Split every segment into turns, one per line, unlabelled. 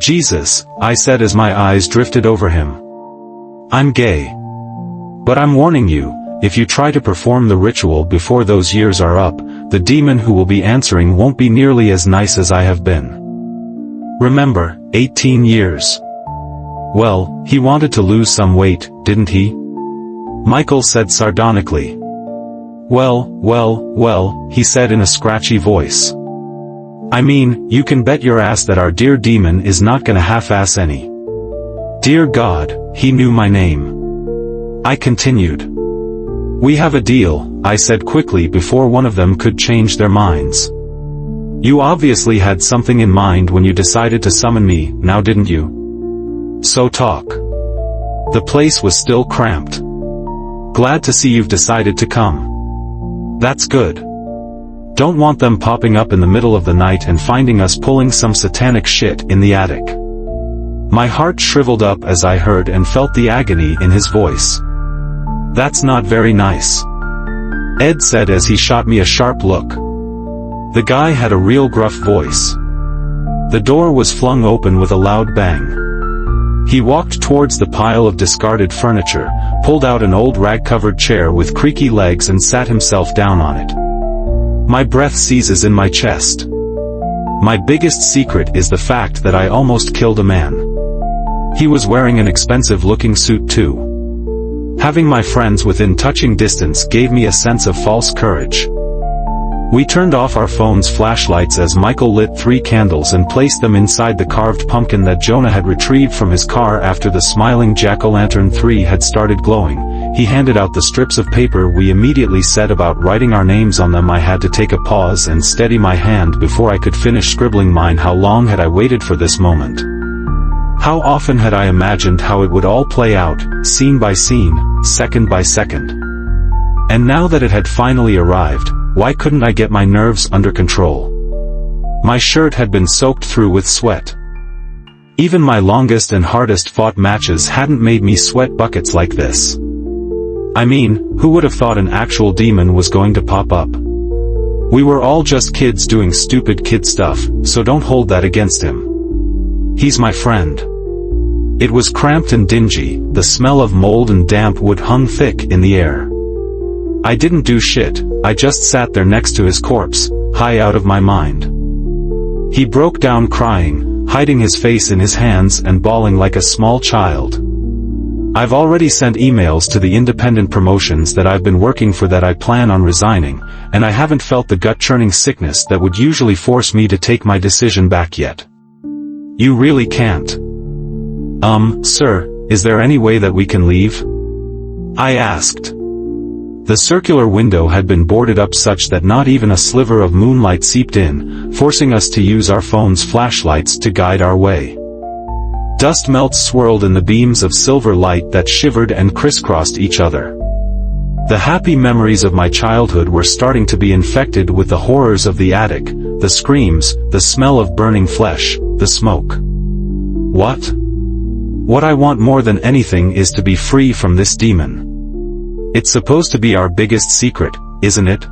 Jesus, I said as my eyes drifted over him. I'm gay. But I'm warning you, if you try to perform the ritual before those years are up, the demon who will be answering won't be nearly as nice as I have been. Remember, 18 years. Well, he wanted to lose some weight, didn't he? Michael said sardonically. Well, he said in a scratchy voice. I mean, you can bet your ass that our dear demon is not gonna half-ass any. Dear God, he knew my name. I continued. We have a deal, I said quickly before one of them could change their minds. You obviously had something in mind when you decided to summon me, now didn't you? So talk. The place was still cramped. Glad to see you've decided to come. That's good. Don't want them popping up in the middle of the night and finding us pulling some satanic shit in the attic. My heart shriveled up as I heard and felt the agony in his voice. That's not very nice. Ed said as he shot me a sharp look. The guy had a real gruff voice. The door was flung open with a loud bang. He walked towards the pile of discarded furniture, pulled out an old rag-covered chair with creaky legs and sat himself down on it. My breath seizes in my chest. My biggest secret is the fact that I almost killed a man. He was wearing an expensive-looking suit too. Having my friends within touching distance gave me a sense of false courage. We turned off our phones' flashlights as Michael lit 3 candles and placed them inside the carved pumpkin that Jonah had retrieved from his car after the smiling jack-o'-lantern 3 had started glowing. He handed out the strips of paper we immediately set about writing our names on them. I had to take a pause and steady my hand before I could finish scribbling mine. How long had I waited for this moment? How often had I imagined how it would all play out, scene by scene, second by second? And now that it had finally arrived, why couldn't I get my nerves under control? My shirt had been soaked through with sweat. Even my longest and hardest fought matches hadn't made me sweat buckets like this. I mean, who would have thought an actual demon was going to pop up? We were all just kids doing stupid kid stuff, so don't hold that against him. He's my friend. It was cramped and dingy, the smell of mold and damp wood hung thick in the air. I didn't do shit, I just sat there next to his corpse, high out of my mind. He broke down crying, hiding his face in his hands and bawling like a small child. I've already sent emails to the independent promotions that I've been working for that I plan on resigning, and I haven't felt the gut-churning sickness that would usually force me to take my decision back yet. You really can't. Sir, is there any way that we can leave? I asked. The circular window had been boarded up such that not even a sliver of moonlight seeped in, forcing us to use our phones' flashlights to guide our way. Dust melts swirled in the beams of silver light that shivered and crisscrossed each other. The happy memories of my childhood were starting to be infected with the horrors of the attic, the screams, the smell of burning flesh, the smoke. What I want more than anything is to be free from this demon. It's supposed to be our biggest secret, isn't it?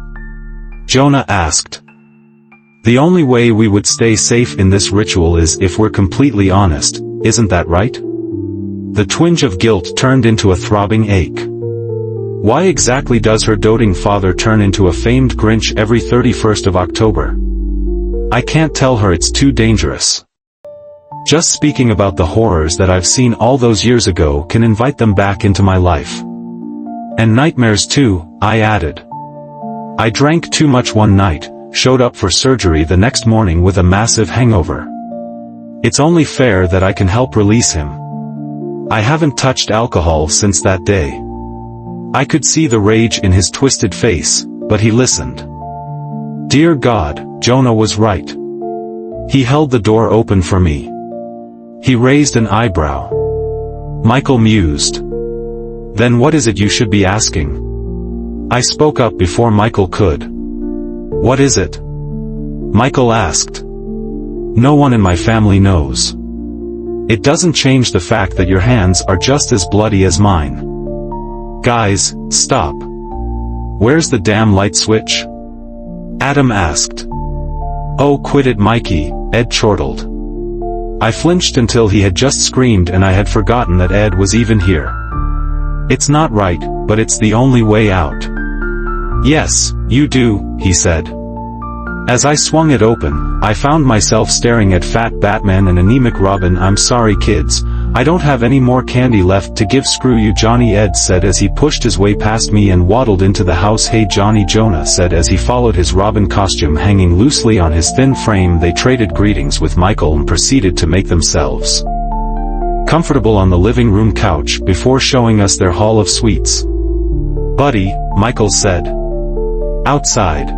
Jonah asked. The only way we would stay safe in this ritual is if we're completely honest, isn't that right? The twinge of guilt turned into a throbbing ache. Why exactly does her doting father turn into a famed Grinch every 31st of October? I can't tell her it's too dangerous. Just speaking about the horrors that I've seen all those years ago can invite them back into my life. And nightmares too, I added. I drank too much one night, showed up for surgery the next morning with a massive hangover. It's only fair that I can help release him. I haven't touched alcohol since that day. I could see the rage in his twisted face, but he listened. Dear God, Jonah was right. He held the door open for me. He raised an eyebrow. Michael mused. Then what is it you should be asking? I spoke up before Michael could. What is it? Michael asked. No one in my family knows. It doesn't change the fact that your hands are just as bloody as mine. Guys, stop. Where's the damn light switch? Adam asked. Oh, quit it, Mikey, Ed chortled. I flinched until he had just screamed and I had forgotten that Ed was even here. "It's not right, but it's the only way out." "Yes, you do," he said. As I swung it open, I found myself staring at fat Batman and anemic Robin. "I'm sorry kids, I don't have any more candy left to give." "Screw you Johnny," Ed said as he pushed his way past me and waddled into the house. "Hey Johnny," Jonah said as he followed his Robin costume hanging loosely on his thin frame. They traded greetings with Michael and proceeded to make themselves comfortable on the living room couch before showing us their haul of sweets. "Buddy," Michael said. "Outside."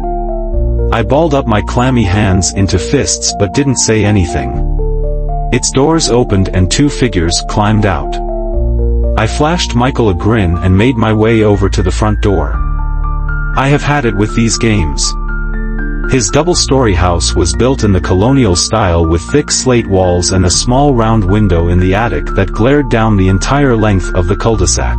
I balled up my clammy hands into fists but didn't say anything. Its doors opened and two figures climbed out. I flashed Michael a grin and made my way over to the front door. I have had it with these games. His double-story house was built in the colonial style with thick slate walls and a small round window in the attic that glared down the entire length of the cul-de-sac.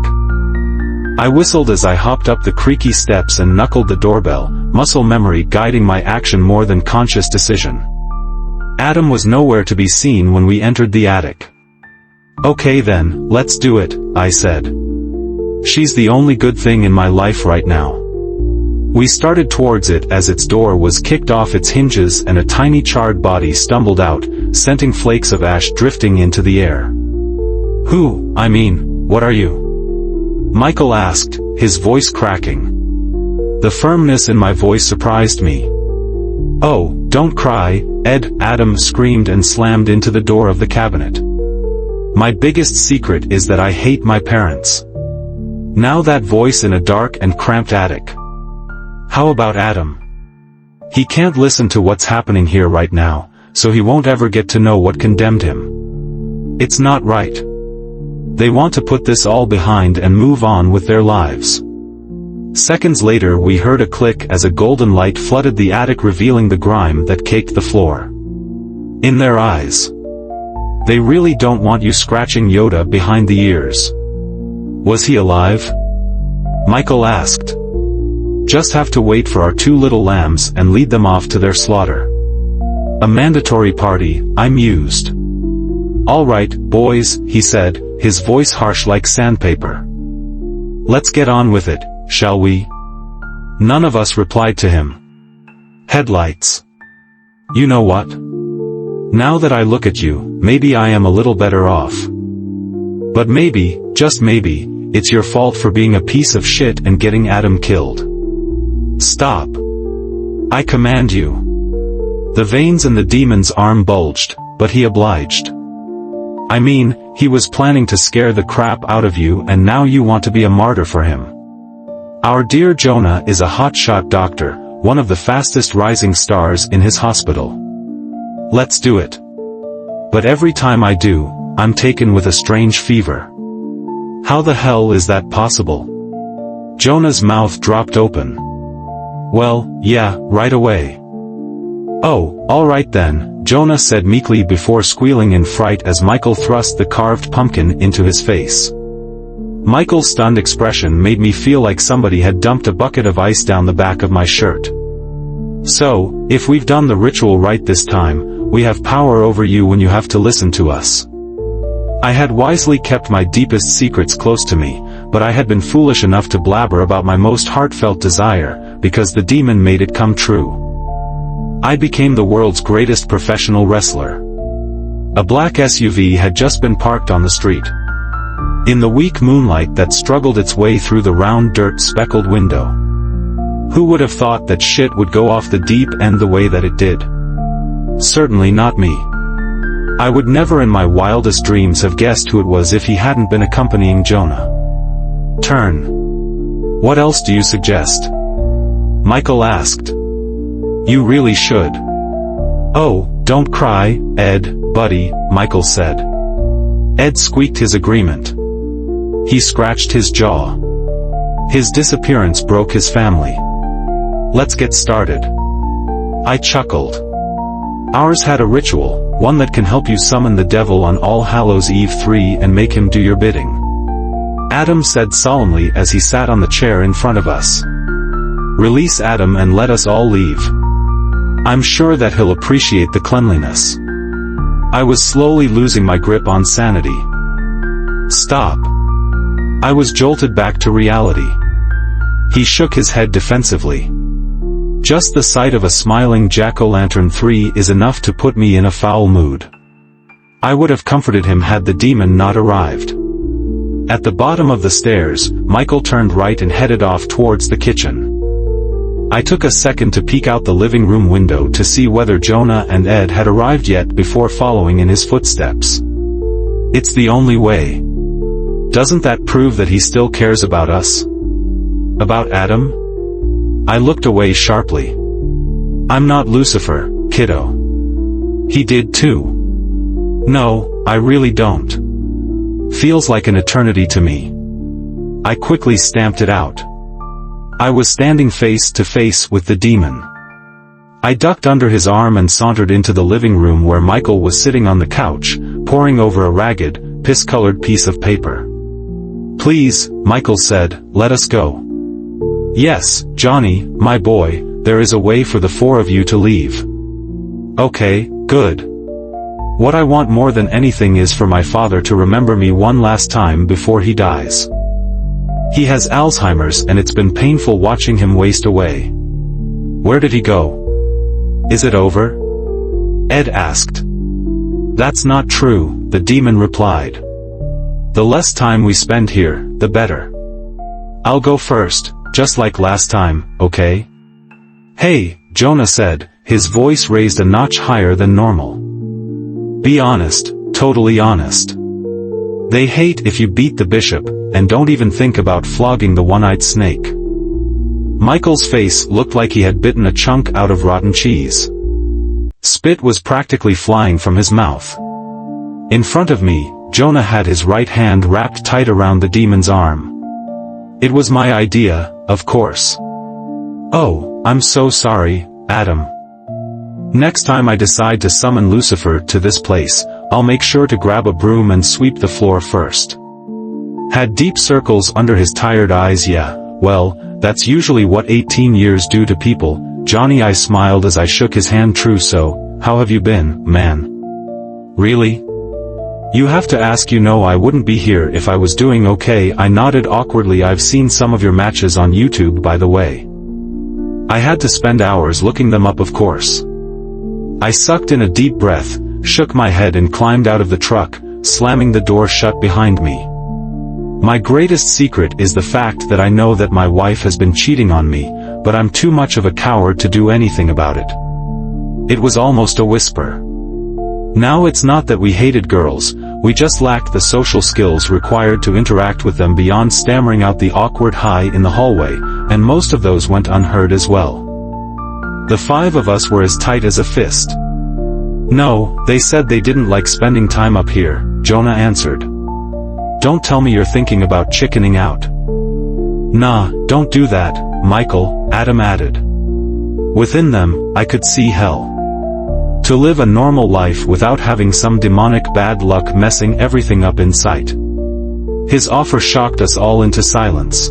I whistled as I hopped up the creaky steps and knuckled the doorbell, muscle memory guiding my action more than conscious decision. Adam was nowhere to be seen when we entered the attic. "Okay then, let's do it," I said. "She's the only good thing in my life right now." We started towards it as its door was kicked off its hinges and a tiny charred body stumbled out, scenting flakes of ash drifting into the air. What are you?" Michael asked, his voice cracking. The firmness in my voice surprised me. "Oh, don't cry, Ed," Adam screamed and slammed into the door of the cabinet. "My biggest secret is that I hate my parents." Now that voice in a dark and cramped attic. How about Adam? He can't listen to what's happening here right now, so he won't ever get to know what condemned him. It's not right. They want to put this all behind and move on with their lives. Seconds later we heard a click as a golden light flooded the attic, revealing the grime that caked the floor. In their eyes. They really don't want you scratching Yoda behind the ears. Was he alive? Michael asked. Just have to wait for our two little lambs and lead them off to their slaughter. A mandatory party, I mused. All right, boys, he said, his voice harsh like sandpaper. Let's get on with it, shall we? None of us replied to him. Headlights. You know what? Now that I look at you, maybe I am a little better off. But maybe, just maybe, it's your fault for being a piece of shit and getting Adam killed. Stop. I command you. The veins in the demon's arm bulged, but he obliged. I mean, he was planning to scare the crap out of you and now you want to be a martyr for him. Our dear Jonah is a hotshot doctor, one of the fastest rising stars in his hospital. Let's do it. But every time I do, I'm taken with a strange fever. How the hell is that possible? Jonah's mouth dropped open. Well, yeah, right away. Oh, all right then, Jonah said meekly before squealing in fright as Michael thrust the carved pumpkin into his face. Michael's stunned expression made me feel like somebody had dumped a bucket of ice down the back of my shirt. So, if we've done the ritual right this time, we have power over you when you have to listen to us. I had wisely kept my deepest secrets close to me, but I had been foolish enough to blabber about my most heartfelt desire, because the demon made it come true. I became the world's greatest professional wrestler. A black SUV had just been parked on the street. In the weak moonlight that struggled its way through the round dirt-speckled window. Who would have thought that shit would go off the deep end the way that it did? Certainly not me. I would never in my wildest dreams have guessed who it was if he hadn't been accompanying Jonah. Turn. What else do you suggest? Michael asked. You really should. Oh, don't cry, Ed, buddy, Michael said. Ed squeaked his agreement. He scratched his jaw. His disappearance broke his family. Let's get started. I chuckled. Ours had a ritual, one that can help you summon the devil on All Hallows Eve 3 and make him do your bidding. Adam said solemnly as he sat on the chair in front of us. Release Adam and let us all leave. I'm sure that he'll appreciate the cleanliness. I was slowly losing my grip on sanity. Stop. I was jolted back to reality. He shook his head defensively. Just the sight of a smiling jack-o'-lantern 3 is enough to put me in a foul mood. I would have comforted him had the demon not arrived. At the bottom of the stairs, Michael turned right and headed off towards the kitchen. I took a second to peek out the living room window to see whether Jonah and Ed had arrived yet before following in his footsteps. It's the only way. Doesn't that prove that he still cares about us? About Adam? I looked away sharply. I'm not Lucifer, kiddo. He did too. No, I really don't. Feels like an eternity to me. I quickly stamped it out. I was standing face to face with the demon. I ducked under his arm and sauntered into the living room where Michael was sitting on the couch, poring over a ragged, piss-colored piece of paper. Please, Michael said, let us go. Yes, Johnny, my boy, there is a way for the four of you to leave. Okay, good. What I want more than anything is for my father to remember me one last time before he dies. He has Alzheimer's and it's been painful watching him waste away. Where did he go? Is it over? Ed asked. That's not true, the demon replied. The less time we spend here, the better. I'll go first, just like last time, okay? Hey, Jonah said, his voice raised a notch higher than normal. Be honest, totally honest. They hate if you beat the bishop, and don't even think about flogging the one-eyed snake. Michael's face looked like he had bitten a chunk out of rotten cheese. Spit was practically flying from his mouth. In front of me, Jonah had his right hand wrapped tight around the demon's arm. It was my idea, of course. Oh, I'm so sorry, Adam. Next time I decide to summon Lucifer to this place, I'll make sure to grab a broom and sweep the floor first. Had deep circles under his tired eyes. Yeah, well, that's usually what 18 years do to people. Johnny, I smiled as I shook his hand. True. So, how have you been, man? Really? You have to ask. You know I wouldn't be here if I was doing okay. I nodded awkwardly. I've seen some of your matches on YouTube, by the way. I had to spend hours looking them up, of course. I sucked in a deep breath, shook my head and climbed out of the truck, slamming the door shut behind me. My greatest secret is the fact that I know that my wife has been cheating on me, but I'm too much of a coward to do anything about it. It was almost a whisper. Now it's not that we hated girls, we just lacked the social skills required to interact with them beyond stammering out the awkward hi in the hallway, and most of those went unheard as well. The five of us were as tight as a fist. No, they said they didn't like spending time up here, Jonah answered. Don't tell me you're thinking about chickening out. Nah, don't do that, Michael, Adam added. Within them, I could see hell. To live a normal life without having some demonic bad luck messing everything up in sight. His offer shocked us all into silence.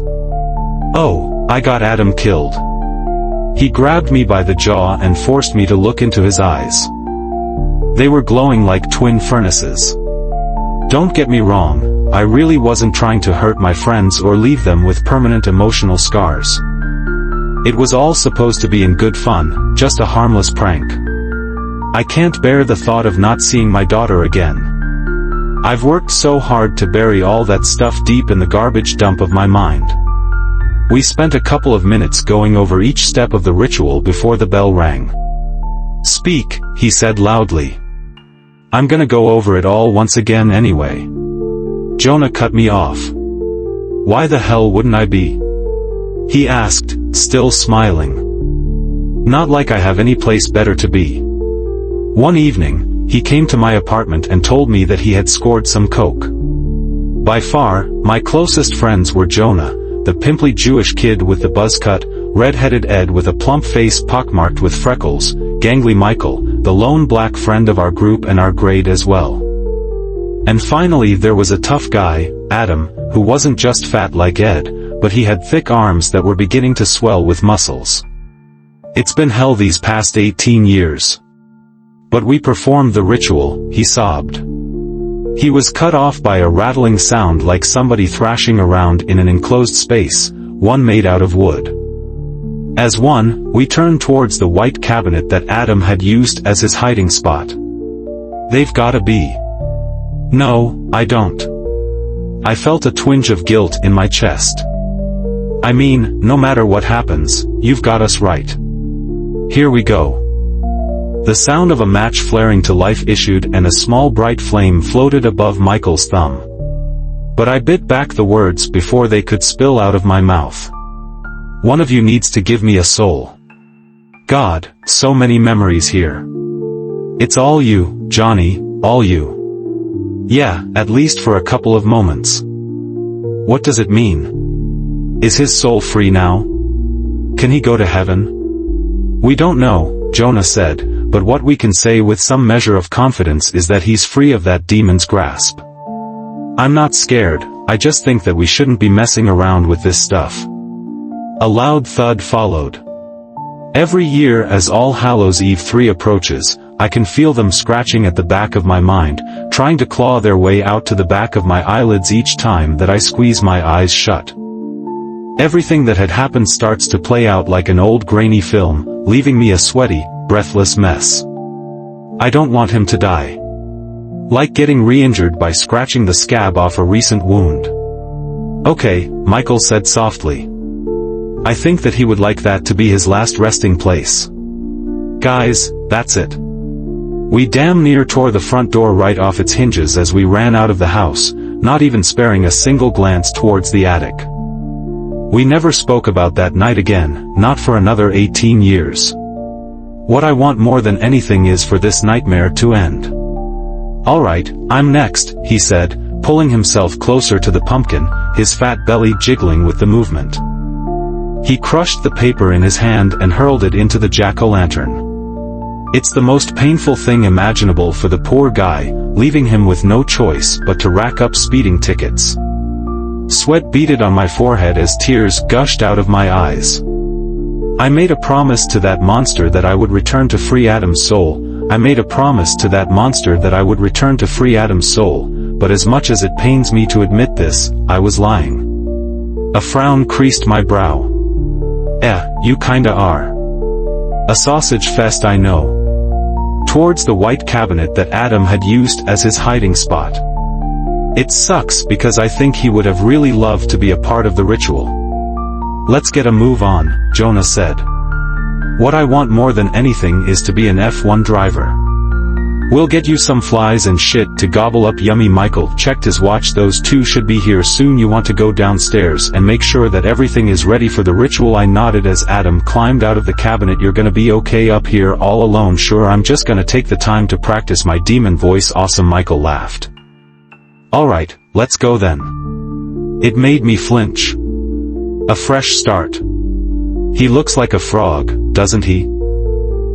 Oh, I got Adam killed. He grabbed me by the jaw and forced me to look into his eyes. They were glowing like twin furnaces. Don't get me wrong, I really wasn't trying to hurt my friends or leave them with permanent emotional scars. It was all supposed to be in good fun, just a harmless prank. I can't bear the thought of not seeing my daughter again. I've worked so hard to bury all that stuff deep in the garbage dump of my mind. We spent a couple of minutes going over each step of the ritual before the bell rang. Speak, he said loudly. I'm gonna go over it all once again anyway. Jonah cut me off. Why the hell wouldn't I be? He asked, still smiling. Not like I have any place better to be. One evening, he came to my apartment and told me that he had scored some coke. By far, my closest friends were Jonah, the pimply Jewish kid with the buzz cut, red-headed Ed with a plump face pockmarked with freckles, gangly Michael, the lone black friend of our group and our grade as well. And finally there was a tough guy, Adam, who wasn't just fat like Ed, but he had thick arms that were beginning to swell with muscles. It's been hell these past 18 years. But we performed the ritual, he sobbed. He was cut off by a rattling sound like somebody thrashing around in an enclosed space, one made out of wood. As one, we turned towards the white cabinet that Adam had used as his hiding spot. They've gotta be. No, I don't. I felt a twinge of guilt in my chest. I mean, no matter what happens, you've got us right. Here we go. The sound of a match flaring to life issued and a small bright flame floated above Michael's thumb. But I bit back the words before they could spill out of my mouth. One of you needs to give me a soul. God, so many memories here. It's all you, Johnny, all you. Yeah, at least for a couple of moments. What does it mean? Is his soul free now? Can he go to heaven? We don't know, Jonah said. But what we can say with some measure of confidence is that he's free of that demon's grasp. I'm not scared, I just think that we shouldn't be messing around with this stuff. A loud thud followed. Every year as All Hallows Eve 3 approaches, I can feel them scratching at the back of my mind, trying to claw their way out to the back of my eyelids each time that I squeeze my eyes shut. Everything that had happened starts to play out like an old grainy film, leaving me a sweaty, breathless mess. I don't want him to die. Like getting re-injured by scratching the scab off a recent wound. Okay, Michael said softly. I think that he would like that to be his last resting place. Guys, that's it. We damn near tore the front door right off its hinges as we ran out of the house, not even sparing a single glance towards the attic. We never spoke about that night again, not for another 18 years. What I want more than anything is for this nightmare to end. Alright, I'm next, he said, pulling himself closer to the pumpkin, his fat belly jiggling with the movement. He crushed the paper in his hand and hurled it into the jack-o'-lantern. It's the most painful thing imaginable for the poor guy, leaving him with no choice but to rack up speeding tickets. Sweat beaded on my forehead as tears gushed out of my eyes. I made a promise to that monster that I would return to free Adam's soul. I made a promise to that monster that I would return to free Adam's soul, but as much as it pains me to admit this, I was lying. A frown creased my brow. You kinda are. A sausage fest, I know. Towards the white cabinet that Adam had used as his hiding spot. It sucks because I think he would have really loved to be a part of the ritual. Let's get a move on, Jonah said. What I want more than anything is to be an F1 driver. We'll get you some flies and shit to gobble up. Yummy. Michael checked his watch. Those two should be here soon. You want to go downstairs and make sure that everything is ready for the ritual. I nodded as Adam climbed out of the cabinet. You're gonna be okay up here all alone? Sure, I'm just gonna take the time to practice my demon voice. Awesome, Michael laughed. Alright, let's go then. It made me flinch. A fresh start. He looks like a frog, doesn't he?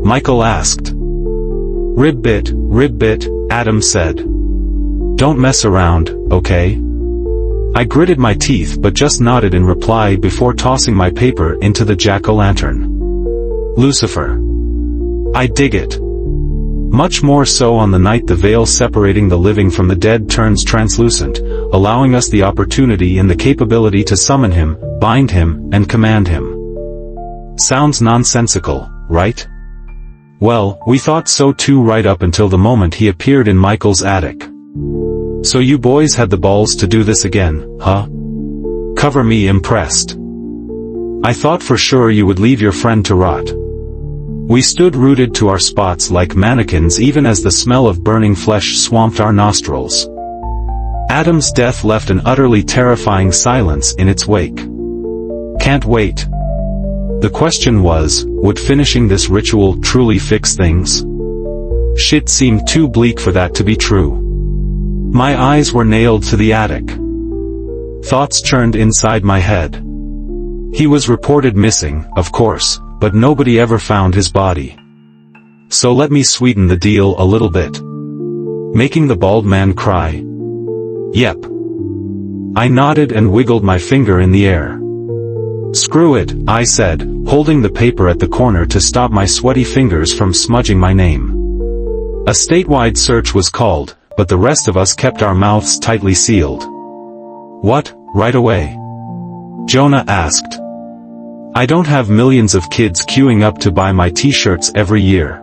Michael asked. Ribbit, Adam said. Don't mess around, okay? I gritted my teeth but just nodded in reply before tossing my paper into the jack-o'-lantern. Lucifer. I dig it. Much more so on the night the veil separating the living from the dead turns translucent, allowing us the opportunity and the capability to summon him, bind him, and command him. Sounds nonsensical, right? Well, we thought so too right up until the moment he appeared in Michael's attic. So you boys had the balls to do this again, huh? Cover me impressed. I thought for sure you would leave your friend to rot. We stood rooted to our spots like mannequins even as the smell of burning flesh swamped our nostrils. Adam's death left an utterly terrifying silence in its wake. Can't wait. The question was, would finishing this ritual truly fix things? Shit seemed too bleak for that to be true. My eyes were nailed to the attic. Thoughts churned inside my head. He was reported missing, of course, but nobody ever found his body. So let me sweeten the deal a little bit. Making the bald man cry. Yep. I nodded and wiggled my finger in the air. Screw it, I said, holding the paper at the corner to stop my sweaty fingers from smudging my name. A statewide search was called, but the rest of us kept our mouths tightly sealed. What, right away? Jonah asked. I don't have millions of kids queuing up to buy my t-shirts every year.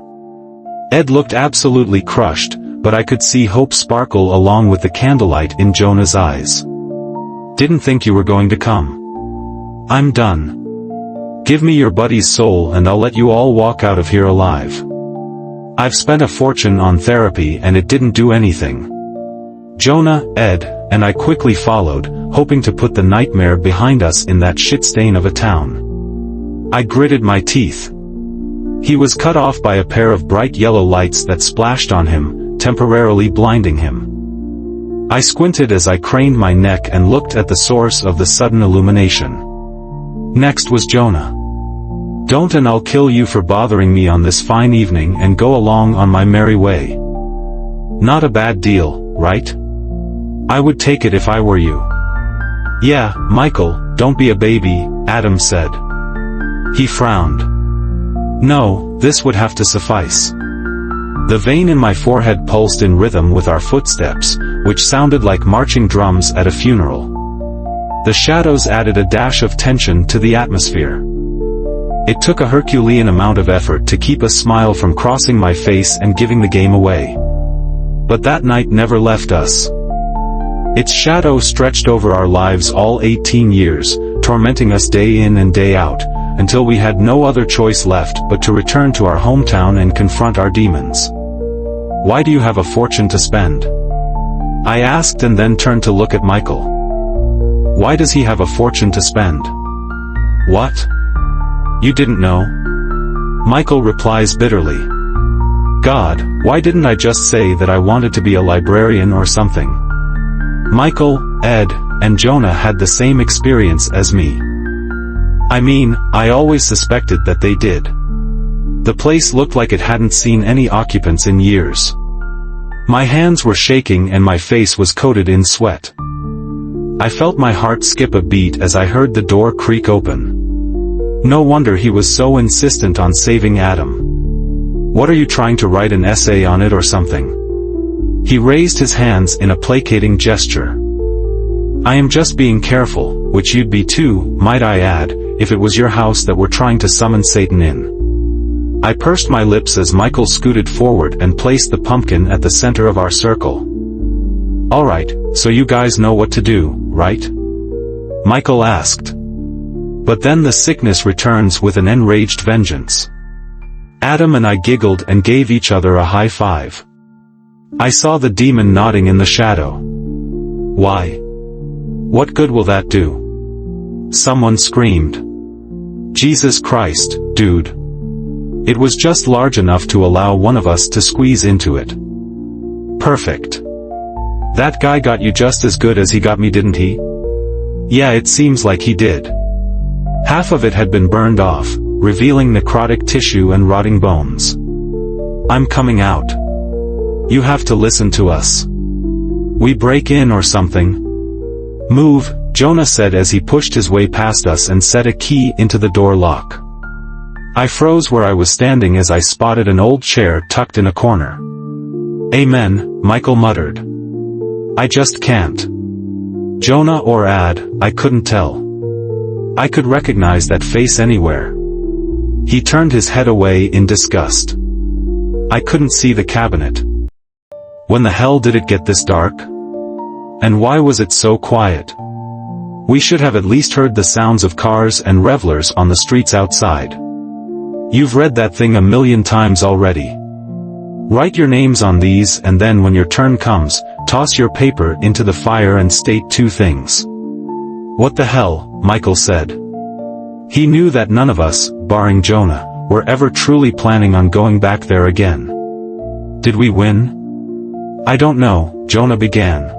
Ed looked absolutely crushed, but I could see hope sparkle along with the candlelight in Jonah's eyes. Didn't think you were going to come. I'm done. Give me your buddy's soul and I'll let you all walk out of here alive. I've spent a fortune on therapy and it didn't do anything. Jonah, Ed, and I quickly followed, hoping to put the nightmare behind us in that shit stain of a town. I gritted my teeth. He was cut off by a pair of bright yellow lights that splashed on him, temporarily blinding him. I squinted as I craned my neck and looked at the source of the sudden illumination. Next was Jonah. Don't, and I'll kill you for bothering me on this fine evening and go along on my merry way. Not a bad deal, right? I would take it if I were you. Yeah, Michael, don't be a baby, Adam said. He frowned. No, this would have to suffice. The vein in my forehead pulsed in rhythm with our footsteps, which sounded like marching drums at a funeral. The shadows added a dash of tension to the atmosphere. It took a Herculean amount of effort to keep a smile from crossing my face and giving the game away. But that night never left us. Its shadow stretched over our lives all 18 years, tormenting us day in and day out, until we had no other choice left but to return to our hometown and confront our demons. Why do you have a fortune to spend? I asked and then turned to look at Michael. Why does he have a fortune to spend? What? You didn't know? Michael replies bitterly. God, why didn't I just say that I wanted to be a librarian or something? Michael, Ed, and Jonah had the same experience as me. I mean, I always suspected that they did. The place looked like it hadn't seen any occupants in years. My hands were shaking and my face was coated in sweat. I felt my heart skip a beat as I heard the door creak open. No wonder he was so insistent on saving Adam. What are you trying to write an essay on it or something? He raised his hands in a placating gesture. I am just being careful, which you'd be too, might I add, if it was your house that we're trying to summon Satan in. I pursed my lips as Michael scooted forward and placed the pumpkin at the center of our circle. Alright, so you guys know what to do, right? Michael asked. But then the sickness returns with an enraged vengeance. Adam and I giggled and gave each other a high five. I saw the demon nodding in the shadow. Why? What good will that do? Someone screamed. Jesus Christ, dude. It was just large enough to allow one of us to squeeze into it. Perfect. That guy got you just as good as he got me, didn't he? Yeah, it seems like he did. Half of it had been burned off, revealing necrotic tissue and rotting bones. I'm coming out. You have to listen to us. We break in or something? Move, Jonah said as he pushed his way past us and set a key into the door lock. I froze where I was standing as I spotted an old chair tucked in a corner. Amen, Michael muttered. I just can't. Jonah or Ad, I couldn't tell. I could recognize that face anywhere. He turned his head away in disgust. I couldn't see the cabinet. When the hell did it get this dark? And why was it so quiet? We should have at least heard the sounds of cars and revelers on the streets outside. You've read that thing a million times already. Write your names on these and then when your turn comes, toss your paper into the fire and state two things. What the hell, Michael said. He knew that none of us, barring Jonah, were ever truly planning on going back there again. Did we win? I don't know, Jonah began.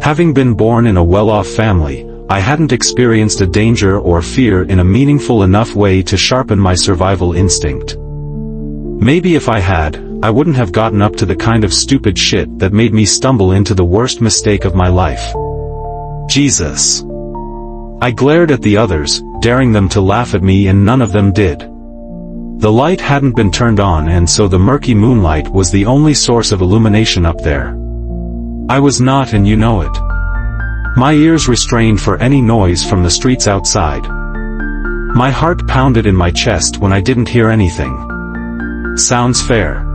Having been born in a well-off family, I hadn't experienced a danger or fear in a meaningful enough way to sharpen my survival instinct. Maybe if I had, I wouldn't have gotten up to the kind of stupid shit that made me stumble into the worst mistake of my life. Jesus. I glared at the others, daring them to laugh at me and none of them did. The light hadn't been turned on, and so the murky moonlight was the only source of illumination up there. I was not, and you know it. My ears restrained for any noise from the streets outside. My heart pounded in my chest when I didn't hear anything. Sounds fair.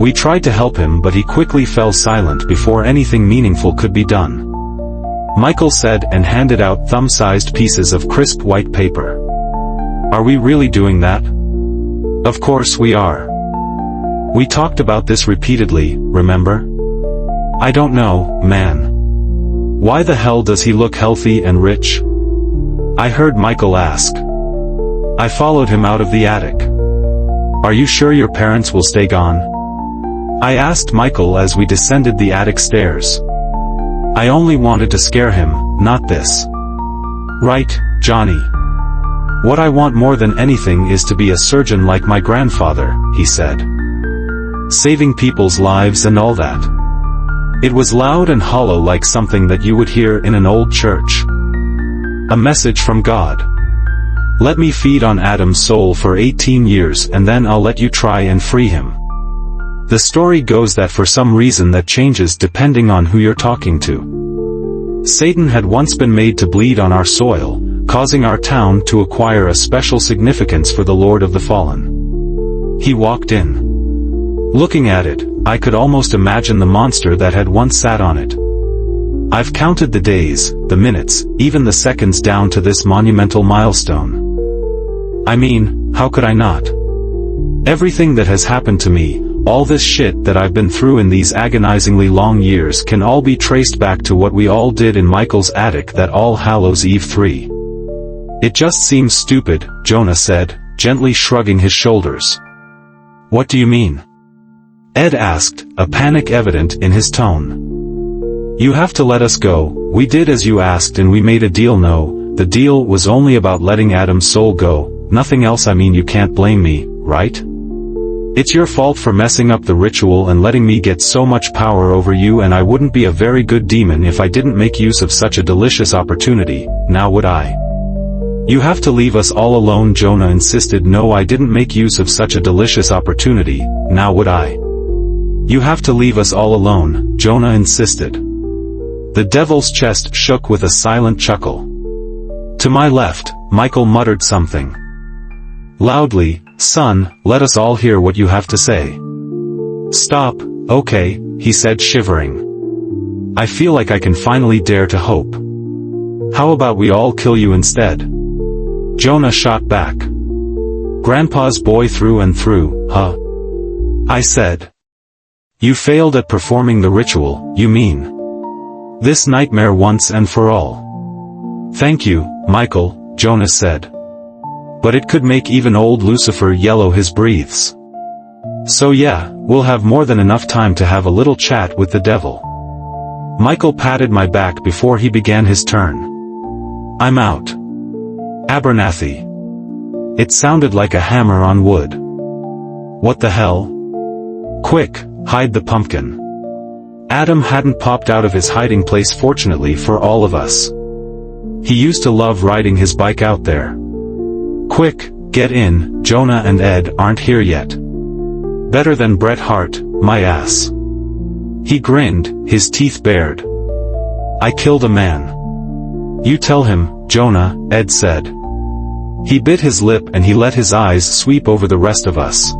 We tried to help him, but he quickly fell silent before anything meaningful could be done. Michael said, and handed out thumb-sized pieces of crisp white paper. Are we really doing that? Of course we are. We talked about this repeatedly, remember? I don't know, man. Why the hell does he look healthy and rich? I heard Michael ask. I followed him out of the attic. Are you sure your parents will stay gone? I asked Michael as we descended the attic stairs. I only wanted to scare him, not this. Right, Johnny. What I want more than anything is to be a surgeon like my grandfather, he said. Saving people's lives and all that. It was loud and hollow, like something that you would hear in an old church. A message from God. Let me feed on Adam's soul for 18 years and then I'll let you try and free him. The story goes that for some reason that changes depending on who you're talking to. Satan had once been made to bleed on our soil, causing our town to acquire a special significance for the Lord of the Fallen. He walked in. Looking at it, I could almost imagine the monster that had once sat on it. I've counted the days, the minutes, even the seconds down to this monumental milestone. I mean, how could I not? Everything that has happened to me, all this shit that I've been through in these agonizingly long years, can all be traced back to what we all did in Michael's attic that All Hallows Eve 3. It just seems stupid, Jonah said, gently shrugging his shoulders. What do you mean? Ed asked, a panic evident in his tone. You have to let us go. We did as you asked and we made a deal. No, the deal was only about letting Adam's soul go, nothing else. I mean, you can't blame me, right? It's your fault for messing up the ritual and letting me get so much power over you, and I wouldn't be a very good demon if I didn't make use of such a delicious opportunity, now would I? You have to leave us all alone, Jonah insisted. No, I didn't make use of such a delicious opportunity, now would I? You have to leave us all alone, Jonah insisted. The devil's chest shook with a silent chuckle. To my left, Michael muttered something. Loudly, son, let us all hear what you have to say. Stop, okay, he said, shivering. I feel like I can finally dare to hope. How about we all kill you instead? Jonah shot back. Grandpa's boy through and through, huh? I said. You failed at performing the ritual, you mean? This nightmare once and for all. Thank you, Michael, Jonah said. But it could make even old Lucifer yellow his breathes. So yeah, we'll have more than enough time to have a little chat with the devil. Michael patted my back before he began his turn. I'm out. Abernathy. It sounded like a hammer on wood. What the hell? Quick, hide the pumpkin. Adam hadn't popped out of his hiding place, fortunately for all of us. He used to love riding his bike out there. Quick, get in, Jonah and Ed aren't here yet. Better than Bret Hart, my ass. He grinned, his teeth bared. I killed a man. You tell him, Jonah, Ed said. He bit his lip and he let his eyes sweep over the rest of us.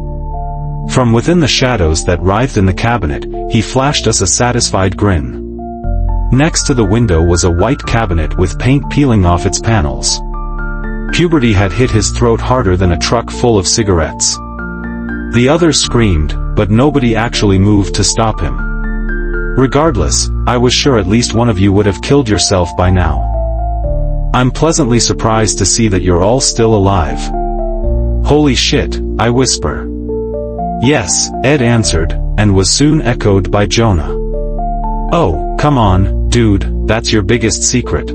From within the shadows that writhed in the cabinet, he flashed us a satisfied grin. Next to the window was a white cabinet with paint peeling off its panels. Puberty had hit his throat harder than a truck full of cigarettes. The others screamed, but nobody actually moved to stop him. Regardless, I was sure at least one of you would have killed yourself by now. I'm pleasantly surprised to see that you're all still alive. Holy shit, I whisper. Yes, Ed answered, and was soon echoed by Jonah. Oh, come on, dude, that's your biggest secret.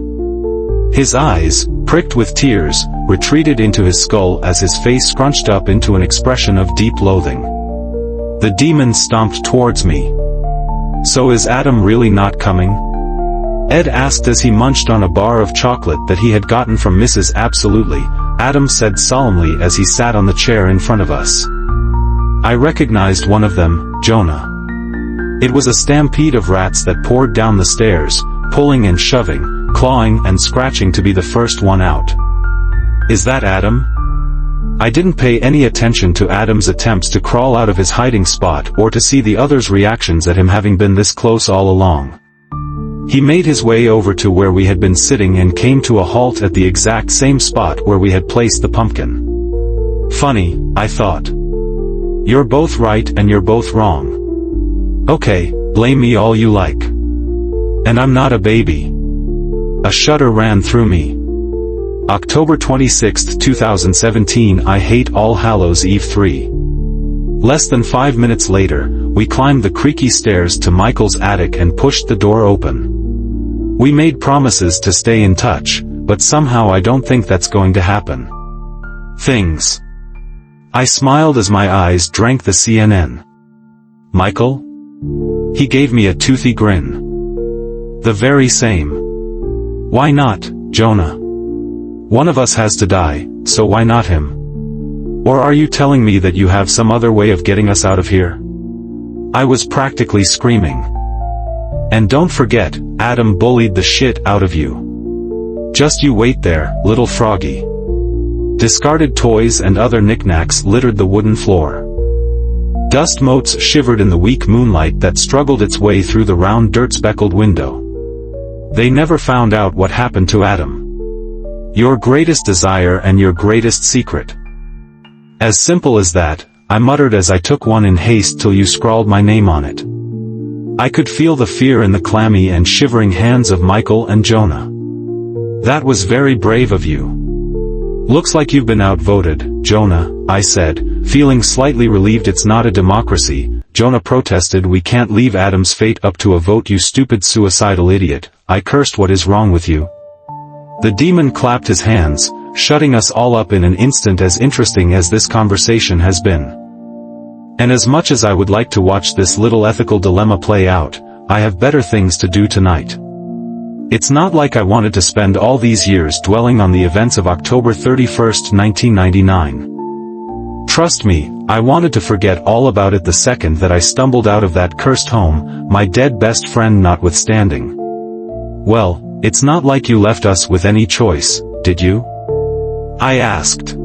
His eyes, pricked with tears, retreated into his skull as his face scrunched up into an expression of deep loathing. The demon stomped towards me. So is Adam really not coming? Ed asked as he munched on a bar of chocolate that he had gotten from Mrs. Absolutely, Adam said solemnly as he sat on the chair in front of us. I recognized one of them, Jonah. It was a stampede of rats that poured down the stairs, pulling and shoving, clawing and scratching to be the first one out. Is that Adam? I didn't pay any attention to Adam's attempts to crawl out of his hiding spot or to see the others' reactions at him having been this close all along. He made his way over to where we had been sitting and came to a halt at the exact same spot where we had placed the pumpkin. Funny, I thought. You're both right and you're both wrong. Okay, blame me all you like. And I'm not a baby. A shudder ran through me. October 26, 2017. I hate All Hallows Eve 3. Less than 5 minutes later, we climbed the creaky stairs to Michael's attic and pushed the door open. We made promises to stay in touch, but somehow I don't think that's going to happen. Things. I smiled as my eyes drank the CNN. Michael? He gave me a toothy grin. The very same. Why not, Jonah? One of us has to die, so why not him? Or are you telling me that you have some other way of getting us out of here? I was practically screaming. And don't forget, Adam bullied the shit out of you. Just you wait there, little froggy. Discarded toys and other knickknacks littered the wooden floor. Dust motes shivered in the weak moonlight that struggled its way through the round dirt-speckled window. They never found out what happened to Adam. Your greatest desire and your greatest secret. As simple as that, I muttered as I took one in haste till you scrawled my name on it. I could feel the fear in the clammy and shivering hands of Michael and Jonah. That was very brave of you. Looks like you've been outvoted, Jonah, I said, feeling slightly relieved. It's not a democracy, Jonah protested. We can't leave Adam's fate up to a vote, you stupid suicidal idiot, I cursed. What is wrong with you? The demon clapped his hands, shutting us all up in an instant. As interesting as this conversation has been, and as much as I would like to watch this little ethical dilemma play out, I have better things to do tonight. It's not like I wanted to spend all these years dwelling on the events of October 31st, 1999. Trust me, I wanted to forget all about it the second that I stumbled out of that cursed home, my dead best friend notwithstanding. Well, it's not like you left us with any choice, did you? I asked.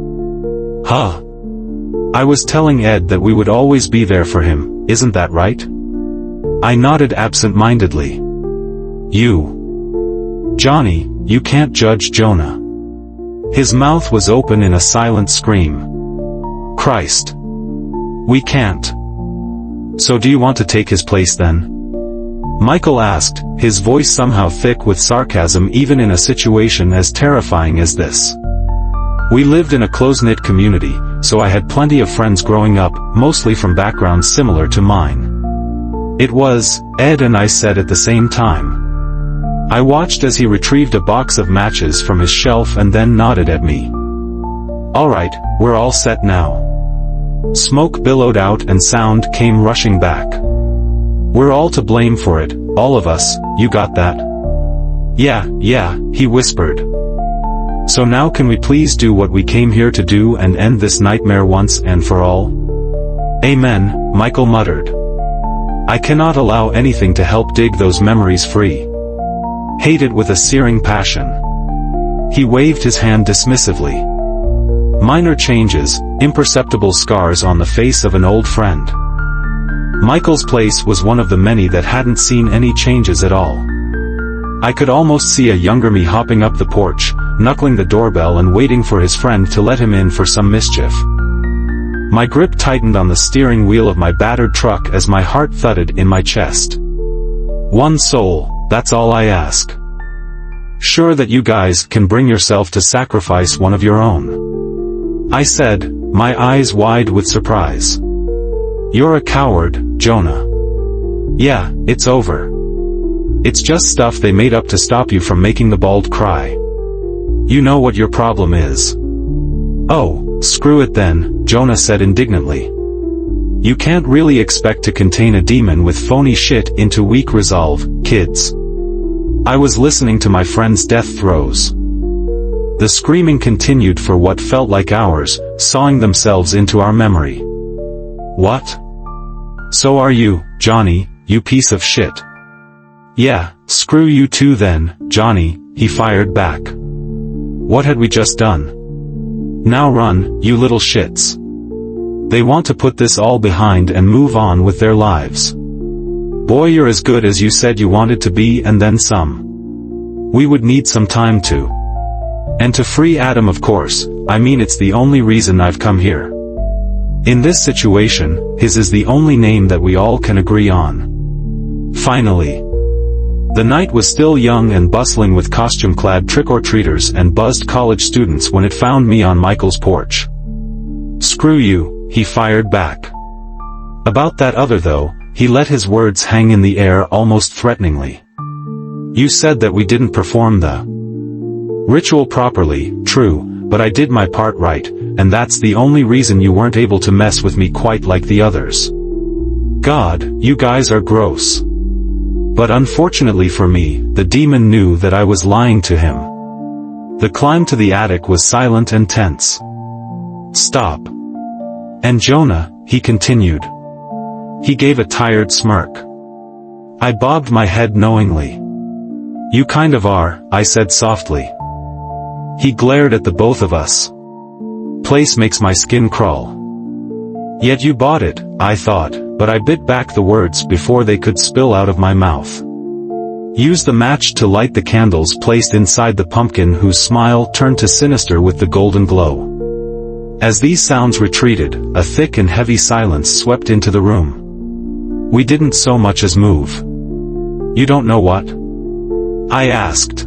Huh? I was telling Ed that we would always be there for him, isn't that right? I nodded absent-mindedly. Johnny, you can't judge Jonah. His mouth was open in a silent scream. Christ. We can't. So do you want to take his place then? Michael asked, his voice somehow thick with sarcasm even in a situation as terrifying as this. We lived in a close-knit community, so I had plenty of friends growing up, mostly from backgrounds similar to mine. It was, Ed and I said at the same time. I watched as he retrieved a box of matches from his shelf and then nodded at me. Alright, we're all set now. Smoke billowed out and sound came rushing back. We're all to blame for it, all of us, you got that? Yeah, he whispered. So now can we please do what we came here to do and end this nightmare once and for all? Amen, Michael muttered. I cannot allow anything to help dig those memories free. Hate it with a searing passion. He waved his hand dismissively. Minor changes, imperceptible scars on the face of an old friend. Michael's place was one of the many that hadn't seen any changes at all. I could almost see a younger me hopping up the porch, knuckling the doorbell and waiting for his friend to let him in for some mischief. My grip tightened on the steering wheel of my battered truck as my heart thudded in my chest. One soul, that's all I ask. Sure that you guys can bring yourself to sacrifice one of your own? I said, my eyes wide with surprise. You're a coward, Jonah. Yeah, it's over. It's just stuff they made up to stop you from making the bald cry. You know what your problem is. Oh, screw it then, Jonah said indignantly. You can't really expect to contain a demon with phony shit into weak resolve, kids. I was listening to my friend's death throes. The screaming continued for what felt like hours, sawing themselves into our memory. What? So are you, Johnny, you piece of shit. Yeah, screw you too then, Johnny, he fired back. What had we just done? Now run, you little shits. They want to put this all behind and move on with their lives. Boy, you're as good as you said you wanted to be, and then some. We would need some time to. And to free Adam, of course. I mean, it's the only reason I've come here. In this situation, his is the only name that we all can agree on. Finally. The night was still young and bustling with costume-clad trick-or-treaters and buzzed college students when it found me on Michael's porch. Screw you, he fired back. About that other though, he let his words hang in the air almost threateningly. You said that we didn't perform the ritual properly, true, but I did my part right, and that's the only reason you weren't able to mess with me quite like the others. God, you guys are gross. But unfortunately for me, the demon knew that I was lying to him. The climb to the attic was silent and tense. Stop. And Jonah, he continued. He gave a tired smirk. I bobbed my head knowingly. You kind of are, I said softly. He glared at the both of us. Place makes my skin crawl. Yet you bought it, I thought, but I bit back the words before they could spill out of my mouth. Use the match to light the candles placed inside the pumpkin, whose smile turned to sinister with the golden glow. As these sounds retreated, a thick and heavy silence swept into the room. We didn't so much as move. You don't know what? I asked.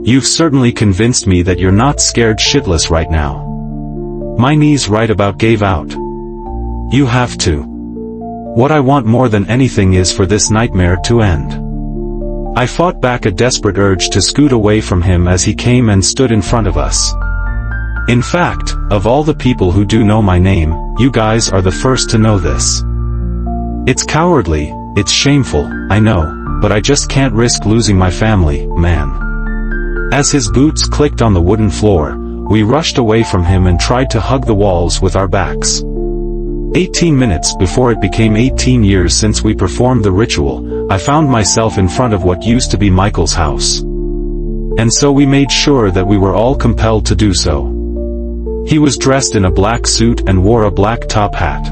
You've certainly convinced me that you're not scared shitless right now. My knees right about gave out. You have to. What I want more than anything is for this nightmare to end. I fought back a desperate urge to scoot away from him as he came and stood in front of us. In fact, of all the people who do know my name, you guys are the first to know this. It's cowardly, it's shameful, I know, but I just can't risk losing my family, man. As his boots clicked on the wooden floor, we rushed away from him and tried to hug the walls with our backs. 18 minutes before it became 18 years since we performed the ritual, I found myself in front of what used to be Michael's house. And so we made sure that we were all compelled to do so. He was dressed in a black suit and wore a black top hat.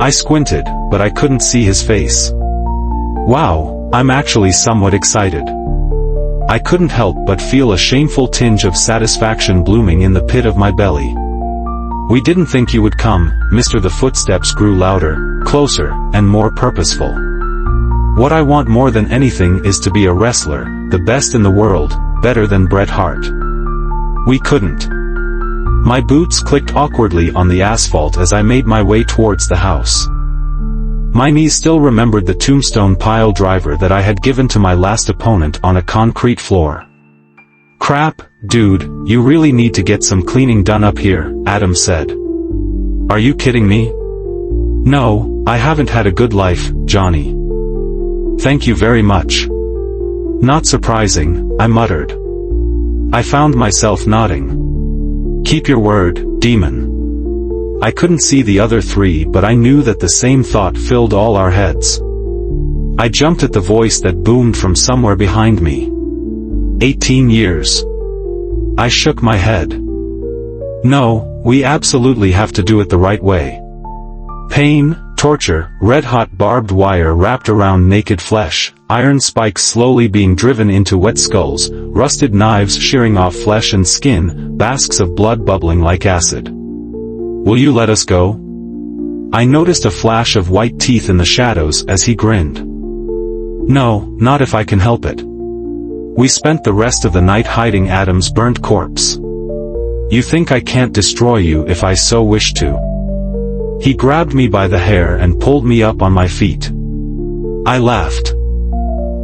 I squinted, but I couldn't see his face. Wow, I'm actually somewhat excited. I couldn't help but feel a shameful tinge of satisfaction blooming in the pit of my belly. We didn't think you would come, Mr. The footsteps grew louder, closer, and more purposeful. What I want more than anything is to be a wrestler, the best in the world, better than Bret Hart. We couldn't. My boots clicked awkwardly on the asphalt as I made my way towards the house. My knees still remembered the tombstone pile driver that I had given to my last opponent on a concrete floor. Crap, dude, you really need to get some cleaning done up here, Adam said. Are you kidding me? No, I haven't had a good life, Johnny. Thank you very much. Not surprising, I muttered. I found myself nodding. Keep your word, demon. I couldn't see the other three, but I knew that the same thought filled all our heads. I jumped at the voice that boomed from somewhere behind me. 18 years. I shook my head. No, we absolutely have to do it the right way. Pain, torture, red-hot barbed wire wrapped around naked flesh, iron spikes slowly being driven into wet skulls, rusted knives shearing off flesh and skin, basks of blood bubbling like acid. Will you let us go? I noticed a flash of white teeth in the shadows as he grinned. No, not if I can help it. We spent the rest of the night hiding Adam's burnt corpse. You think I can't destroy you if I so wish to? He grabbed me by the hair and pulled me up on my feet. I laughed.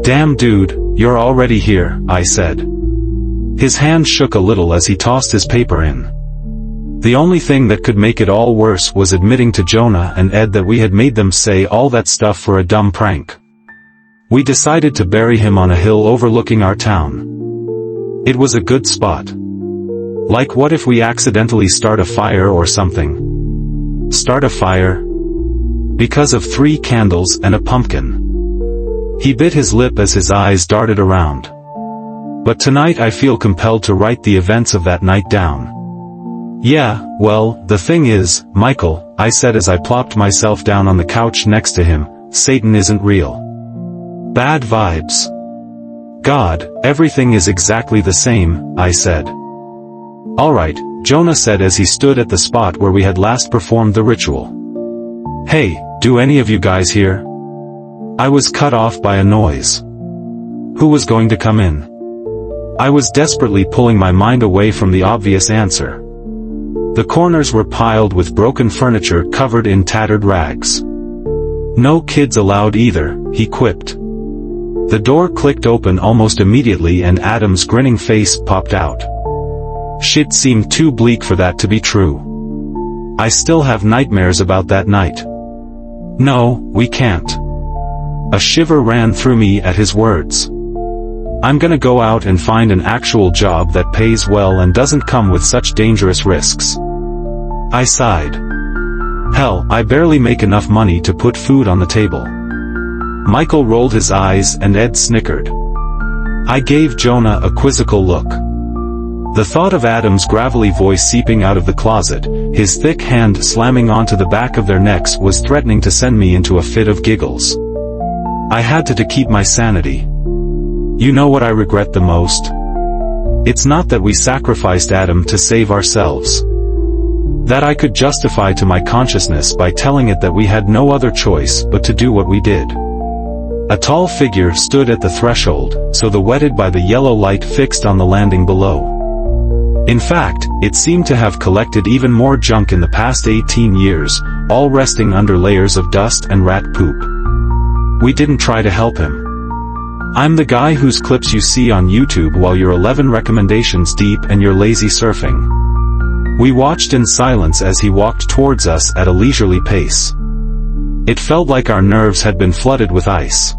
Damn dude, you're already here, I said. His hand shook a little as he tossed his paper in. The only thing that could make it all worse was admitting to Jonah and Ed that we had made them say all that stuff for a dumb prank. We decided to bury him on a hill overlooking our town. It was a good spot. Like what if we accidentally start a fire or something? Start a fire? Because of 3 candles and a pumpkin. He bit his lip as his eyes darted around. But tonight I feel compelled to write the events of that night down. Yeah, well, the thing is, Michael, I said as I plopped myself down on the couch next to him, Satan isn't real. Bad vibes. God, everything is exactly the same, I said. Alright, Jonah said as he stood at the spot where we had last performed the ritual. Hey, do any of you guys hear? I was cut off by a noise. Who was going to come in? I was desperately pulling my mind away from the obvious answer. The corners were piled with broken furniture covered in tattered rags. No kids allowed either, he quipped. The door clicked open almost immediately and Adam's grinning face popped out. Shit seemed too bleak for that to be true. I still have nightmares about that night. No, we can't. A shiver ran through me at his words. I'm gonna go out and find an actual job that pays well and doesn't come with such dangerous risks. I sighed. Hell, I barely make enough money to put food on the table. Michael rolled his eyes and Ed snickered. I gave Jonah a quizzical look. The thought of Adam's gravelly voice seeping out of the closet, his thick hand slamming onto the back of their necks was threatening to send me into a fit of giggles. I had to keep my sanity. You know what I regret the most? It's not that we sacrificed Adam to save ourselves. That I could justify to my consciousness by telling it that we had no other choice but to do what we did. A tall figure stood at the threshold, so the wetted by the yellow light fixed on the landing below. In fact, it seemed to have collected even more junk in the past 18 years, all resting under layers of dust and rat poop. We didn't try to help him. I'm the guy whose clips you see on YouTube while you're 11 recommendations deep and you're lazy surfing. We watched in silence as he walked towards us at a leisurely pace. It felt like our nerves had been flooded with ice.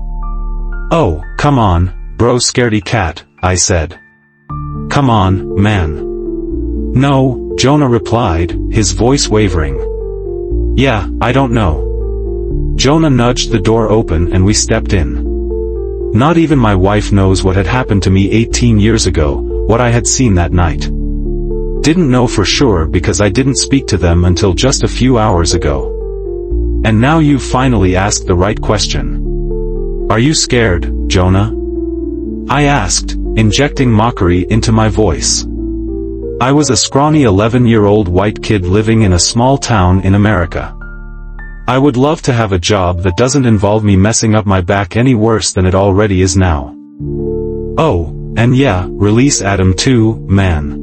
Oh, come on, bro scaredy cat, I said. Come on, man. No, Jonah replied, his voice wavering. Yeah, I don't know. Jonah nudged the door open and we stepped in. Not even my wife knows what had happened to me 18 years ago, what I had seen that night. Didn't know for sure because I didn't speak to them until just a few hours ago. And now you've finally asked the right question. Are you scared, Jonah? I asked, injecting mockery into my voice. I was a scrawny 11-year-old white kid living in a small town in America. I would love to have a job that doesn't involve me messing up my back any worse than it already is now. Oh, and yeah, release Adam too, man.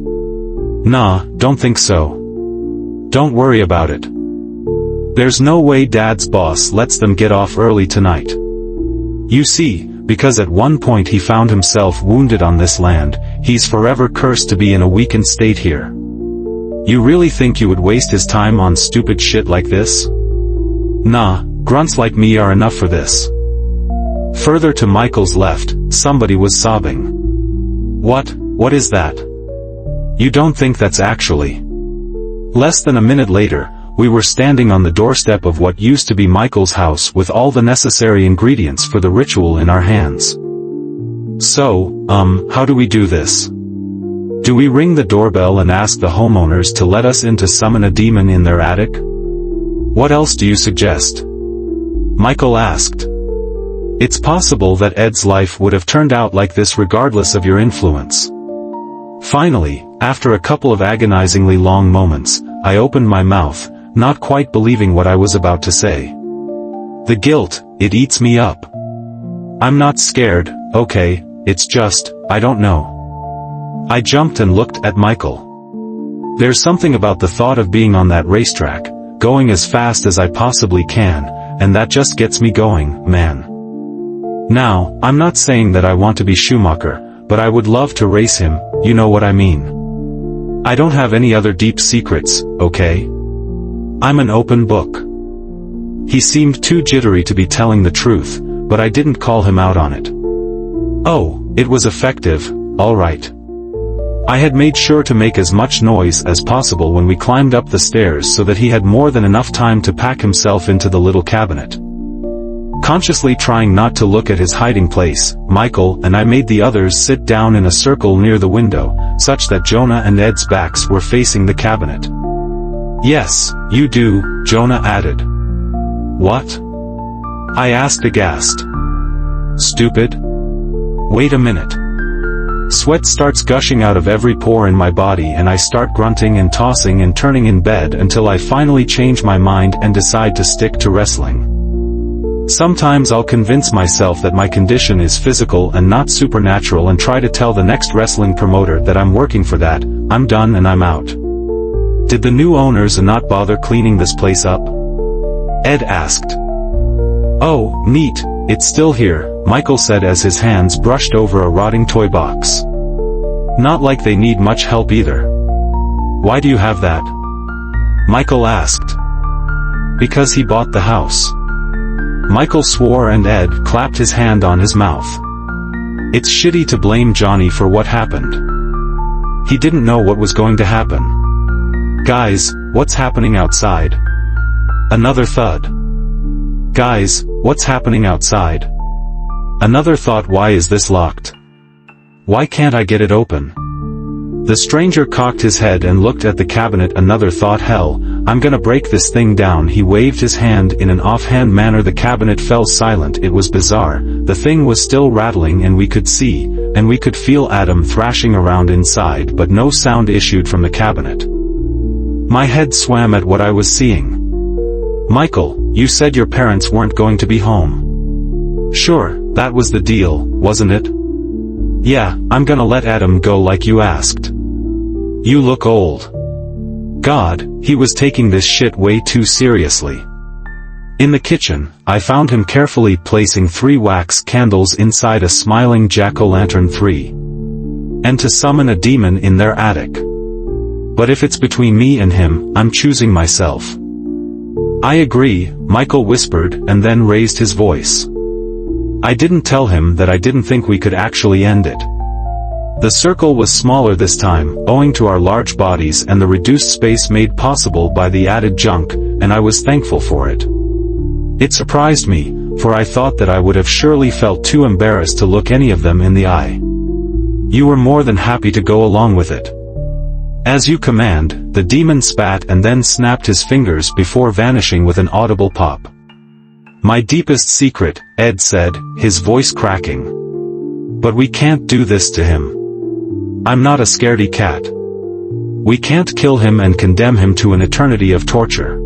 Nah, don't think so. Don't worry about it. There's no way Dad's boss lets them get off early tonight. You see, because at one point he found himself wounded on this land, he's forever cursed to be in a weakened state here. You really think you would waste his time on stupid shit like this? Nah, grunts like me are enough for this. Further to Michael's left, somebody was sobbing. What is that? You don't think that's actually? Less than a minute later, we were standing on the doorstep of what used to be Michael's house with all the necessary ingredients for the ritual in our hands. So, how do we do this? Do we ring the doorbell and ask the homeowners to let us in to summon a demon in their attic? What else do you suggest? Michael asked. It's possible that Ed's life would have turned out like this regardless of your influence. Finally, after a couple of agonizingly long moments, I opened my mouth, not quite believing what I was about to say. The guilt, it eats me up. I'm not scared, okay, it's just, I don't know. I jumped and looked at Michael. There's something about the thought of being on that racetrack, going as fast as I possibly can, and that just gets me going, man. Now, I'm not saying that I want to be Schumacher, but I would love to race him, you know what I mean. I don't have any other deep secrets, okay? I'm an open book. He seemed too jittery to be telling the truth, but I didn't call him out on it. Oh, it was effective, all right. I had made sure to make as much noise as possible when we climbed up the stairs so that he had more than enough time to pack himself into the little cabinet. Consciously trying not to look at his hiding place, Michael and I made the others sit down in a circle near the window, such that Jonah and Ed's backs were facing the cabinet. "Yes, you do," Jonah added. "What?" I asked aghast. "Stupid? Wait a minute." Sweat starts gushing out of every pore in my body and I start grunting and tossing and turning in bed until I finally change my mind and decide to stick to wrestling. Sometimes I'll convince myself that my condition is physical and not supernatural and try to tell the next wrestling promoter that I'm working for that, I'm done and I'm out. "Did the new owners not bother cleaning this place up?" Ed asked. "Oh, neat, it's still here," Michael said as his hands brushed over a rotting toy box. "Not like they need much help either." "Why do you have that?" Michael asked. "Because he bought the house." Michael swore and Ed clapped his hand on his mouth. It's shitty to blame Johnny for what happened. He didn't know what was going to happen. "Guys, what's happening outside?" Another thud. "Guys, what's happening outside?" Another thought. "Why is this locked? Why can't I get it open?" The stranger cocked his head and looked at the cabinet. Another thought. "Hell, I'm gonna break this thing down." He waved his hand in an offhand manner. The cabinet fell silent. It was bizarre. The thing was still rattling and we could see, and we could feel Adam thrashing around inside, but no sound issued from the cabinet. My head swam at what I was seeing. "Michael, you said your parents weren't going to be home." "Sure, that was the deal, wasn't it?" "Yeah, I'm gonna let Adam go like you asked." "You look old." God, he was taking this shit way too seriously. In the kitchen, I found him carefully placing 3 wax candles inside a smiling jack-o'-lantern 3. And to summon a demon in their attic. But if it's between me and him, I'm choosing myself. "I agree," Michael whispered and then raised his voice. I didn't tell him that I didn't think we could actually end it. The circle was smaller this time, owing to our large bodies and the reduced space made possible by the added junk, and I was thankful for it. It surprised me, for I thought that I would have surely felt too embarrassed to look any of them in the eye. "You were more than happy to go along with it." "As you command," the demon spat and then snapped his fingers before vanishing with an audible pop. "My deepest secret," Ed said, his voice cracking. "But we can't do this to him. I'm not a scaredy cat. We can't kill him and condemn him to an eternity of torture."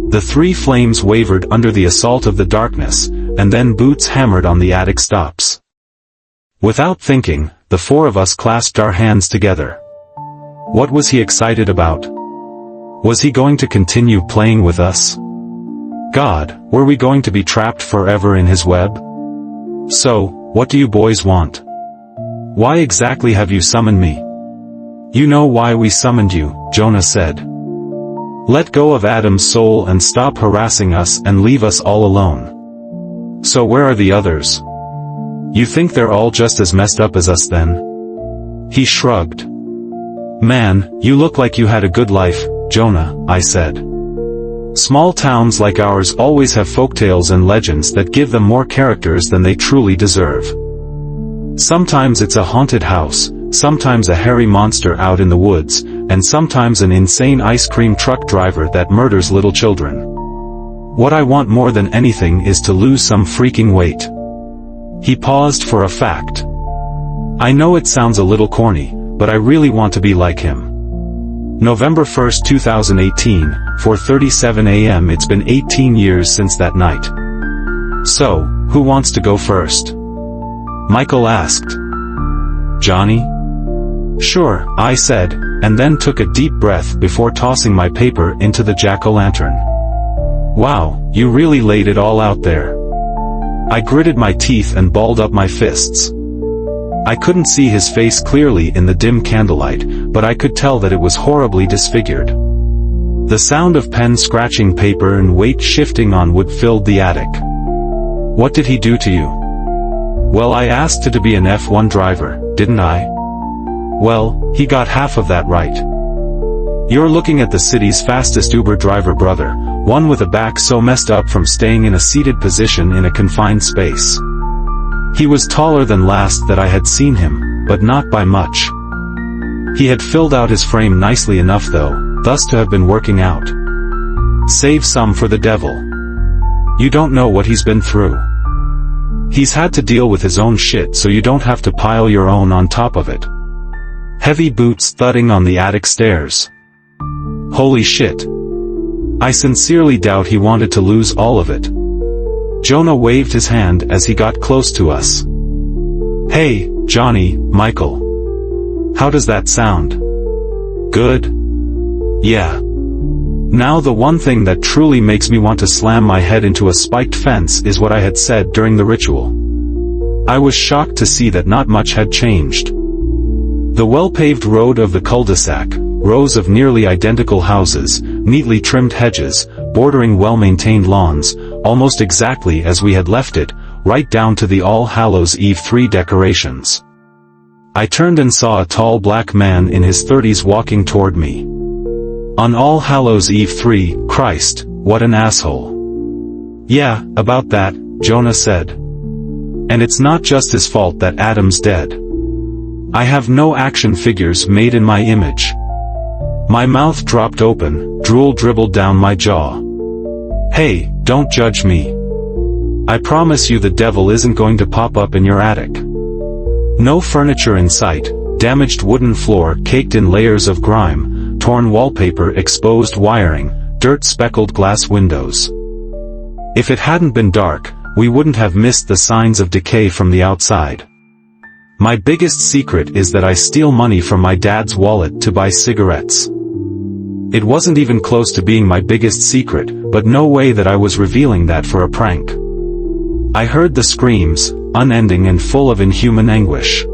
The 3 flames wavered under the assault of the darkness, and then boots hammered on the attic stops. Without thinking, the 4 of us clasped our hands together. What was he excited about? Was he going to continue playing with us? God, were we going to be trapped forever in his web? "So, what do you boys want? Why exactly have you summoned me?" "You know why we summoned you," Jonah said. "Let go of Adam's soul and stop harassing us and leave us all alone." "So where are the others? You think they're all just as messed up as us then?" He shrugged. "Man, you look like you had a good life, Jonah," I said. "Small towns like ours always have folktales and legends that give them more characters than they truly deserve. Sometimes it's a haunted house, sometimes a hairy monster out in the woods, and sometimes an insane ice cream truck driver that murders little children. What I want more than anything is to lose some freaking weight." He paused for a fact. "I know it sounds a little corny, but I really want to be like him." November 1st, 2018, 4:37 a.m. It's been 18 years since that night. "So, who wants to go first?" Michael asked. "Johnny?" "Sure," I said, and then took a deep breath before tossing my paper into the jack-o'-lantern. "Wow, you really laid it all out there." I gritted my teeth and balled up my fists. I couldn't see his face clearly in the dim candlelight, but I could tell that it was horribly disfigured. The sound of pen scratching paper and weight shifting on wood filled the attic. "What did he do to you?" "Well, I asked to be an F1 driver, didn't I?" Well, he got half of that right. You're looking at the city's fastest Uber driver brother, one with a back so messed up from staying in a seated position in a confined space. He was taller than last that I had seen him, but not by much. He had filled out his frame nicely enough though, thus to have been working out. Save some for the devil. You don't know what he's been through. He's had to deal with his own shit so you don't have to pile your own on top of it. Heavy boots thudding on the attic stairs. Holy shit. I sincerely doubt he wanted to lose all of it. Jonah waved his hand as he got close to us. Hey, Johnny, Michael. How does that sound? Good? Yeah. Now the one thing that truly makes me want to slam my head into a spiked fence is what I had said during the ritual. I was shocked to see that not much had changed. The well-paved road of the cul-de-sac, rows of nearly identical houses, neatly trimmed hedges, bordering well-maintained lawns, almost exactly as we had left it, right down to the All Hallows Eve 3 decorations. I turned and saw a tall black man in his 30s walking toward me. On All Hallows Eve 3, Christ, what an asshole. Yeah, about that, Jonah said. And it's not just his fault that Adam's dead. I have no action figures made in my image. My mouth dropped open, drool dribbled down my jaw. Hey, don't judge me. I promise you the devil isn't going to pop up in your attic. No furniture in sight, damaged wooden floor caked in layers of grime, torn wallpaper, exposed wiring, dirt-speckled glass windows. If it hadn't been dark, we wouldn't have missed the signs of decay from the outside. My biggest secret is that I steal money from my dad's wallet to buy cigarettes. It wasn't even close to being my biggest secret, but no way that I was revealing that for a prank. I heard the screams, unending and full of inhuman anguish.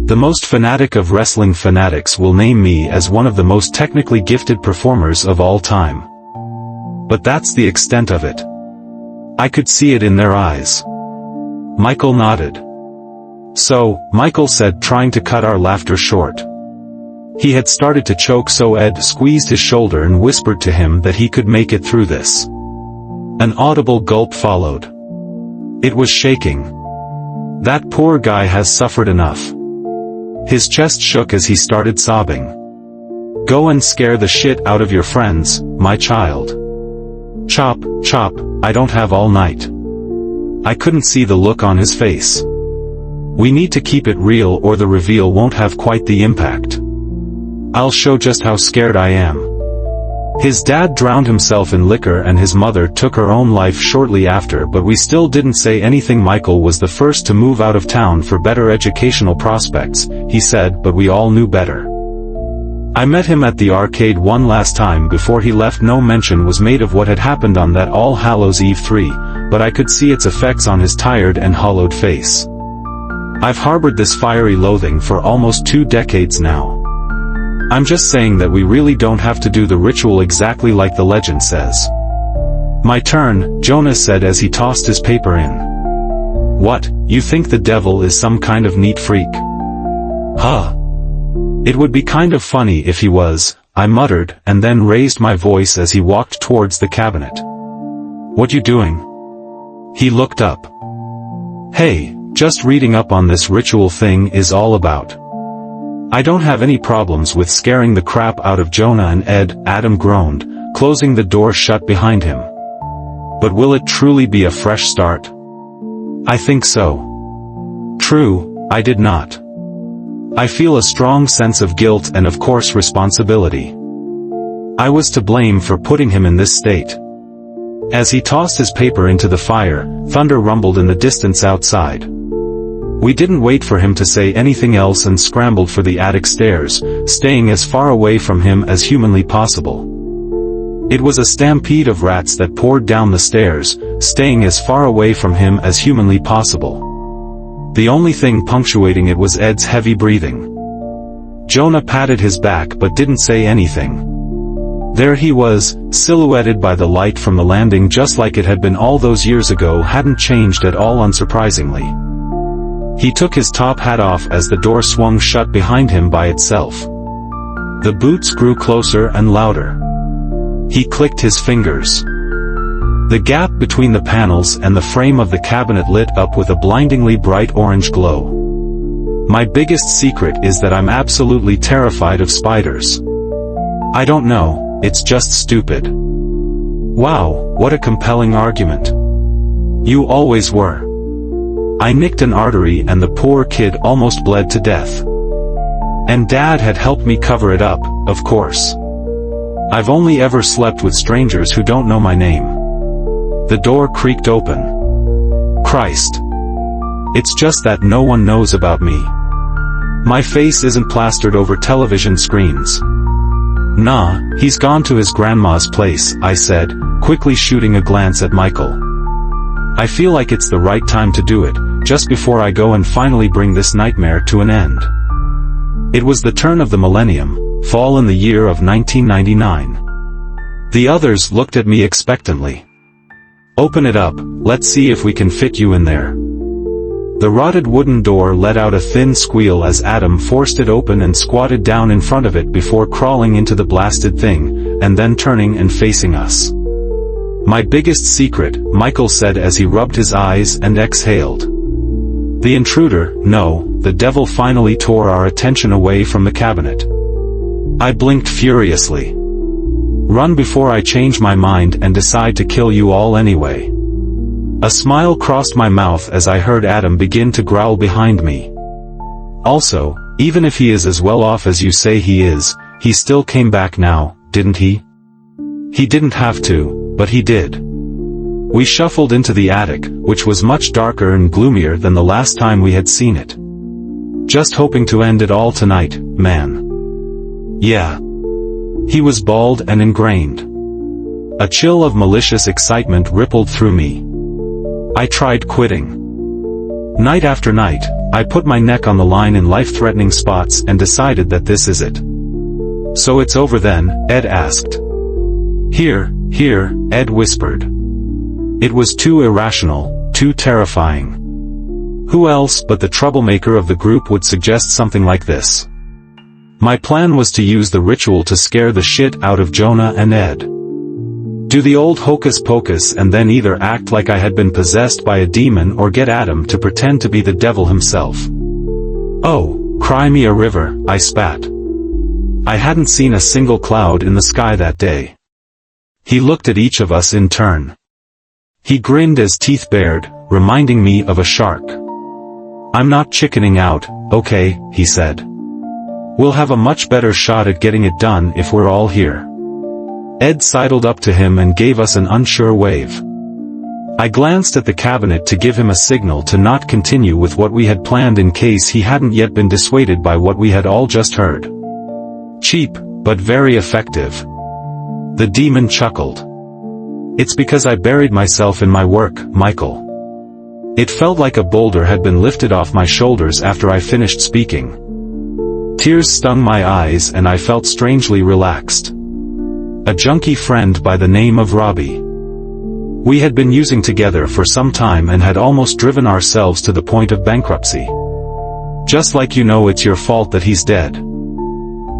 The most fanatic of wrestling fanatics will name me as one of the most technically gifted performers of all time. But that's the extent of it. I could see it in their eyes. Michael nodded. So, Michael said, trying to cut our laughter short. He had started to choke, so Ed squeezed his shoulder and whispered to him that he could make it through this. An audible gulp followed. It was shaking. That poor guy has suffered enough. His chest shook as he started sobbing. Go and scare the shit out of your friends, my child. Chop, chop, I don't have all night. I couldn't see the look on his face. We need to keep it real or the reveal won't have quite the impact. I'll show just how scared I am. His dad drowned himself in liquor and his mother took her own life shortly after, but we still didn't say anything. Michael was the first to move out of town for better educational prospects, he said, but we all knew better. I met him at the arcade one last time before he left. No mention was made of what had happened on that All Hallows Eve 3, but I could see its effects on his tired and hollowed face. I've harbored this fiery loathing for almost 2 decades now. I'm just saying that we really don't have to do the ritual exactly like the legend says. My turn, Jonah said as he tossed his paper in. What, you think the devil is some kind of neat freak? Huh. It would be kind of funny if he was, I muttered, and then raised my voice as he walked towards the cabinet. What you doing? He looked up. Hey, just reading up on this ritual thing is all about. I don't have any problems with scaring the crap out of Jonah and Ed, Adam groaned, closing the door shut behind him. But will it truly be a fresh start? I think so. True, I did not. I feel a strong sense of guilt and of course responsibility. I was to blame for putting him in this state. As he tossed his paper into the fire, thunder rumbled in the distance outside. We didn't wait for him to say anything else and scrambled for the attic stairs, staying as far away from him as humanly possible. It was a stampede of rats that poured down the stairs, staying as far away from him as humanly possible. The only thing punctuating it was Ed's heavy breathing. Jonah patted his back but didn't say anything. There he was, silhouetted by the light from the landing just like it had been all those years ago, hadn't changed at all unsurprisingly. He took his top hat off as the door swung shut behind him by itself. The boots grew closer and louder. He clicked his fingers. The gap between the panels and the frame of the cabinet lit up with a blindingly bright orange glow. My biggest secret is that I'm absolutely terrified of spiders. I don't know, it's just stupid. Wow, what a compelling argument. You always were. I nicked an artery and the poor kid almost bled to death. And Dad had helped me cover it up, of course. I've only ever slept with strangers who don't know my name. The door creaked open. Christ. It's just that no one knows about me. My face isn't plastered over television screens. Nah, he's gone to his grandma's place, I said, quickly shooting a glance at Michael. I feel like it's the right time to do it, just before I go and finally bring this nightmare to an end. It was the turn of the millennium, fall in the year of 1999. The others looked at me expectantly. Open it up, let's see if we can fit you in there. The rotted wooden door let out a thin squeal as Adam forced it open and squatted down in front of it before crawling into the blasted thing, and then turning and facing us. My biggest secret, Michael said as he rubbed his eyes and exhaled. The intruder, no, the devil finally tore our attention away from the cabinet. I blinked furiously. Run before I change my mind and decide to kill you all anyway. A smile crossed my mouth as I heard Adam begin to growl behind me. Also, even if he is as well off as you say he is, he still came back now, didn't he? He didn't have to, but he did. We shuffled into the attic, which was much darker and gloomier than the last time we had seen it. Just hoping to end it all tonight, man. Yeah. He was bald and ingrained. A chill of malicious excitement rippled through me. I tried quitting. Night after night, I put my neck on the line in life-threatening spots and decided that this is it. So it's over then, Ed asked. Here, Ed whispered. It was too irrational, too terrifying. Who else but the troublemaker of the group would suggest something like this? My plan was to use the ritual to scare the shit out of Jonah and Ed. Do the old hocus pocus and then either act like I had been possessed by a demon or get Adam to pretend to be the devil himself. Oh, cry me a river, I spat. I hadn't seen a single cloud in the sky that day. He looked at each of us in turn. He grinned as teeth bared, reminding me of a shark. I'm not chickening out, okay, he said. We'll have a much better shot at getting it done if we're all here. Ed sidled up to him and gave us an unsure wave. I glanced at the cabinet to give him a signal to not continue with what we had planned in case he hadn't yet been dissuaded by what we had all just heard. Cheap, but very effective. The demon chuckled. It's because I buried myself in my work, Michael. It felt like a boulder had been lifted off my shoulders after I finished speaking. Tears stung my eyes and I felt strangely relaxed. A junkie friend by the name of Robbie. We had been using together for some time and had almost driven ourselves to the point of bankruptcy. Just like you know it's your fault that he's dead.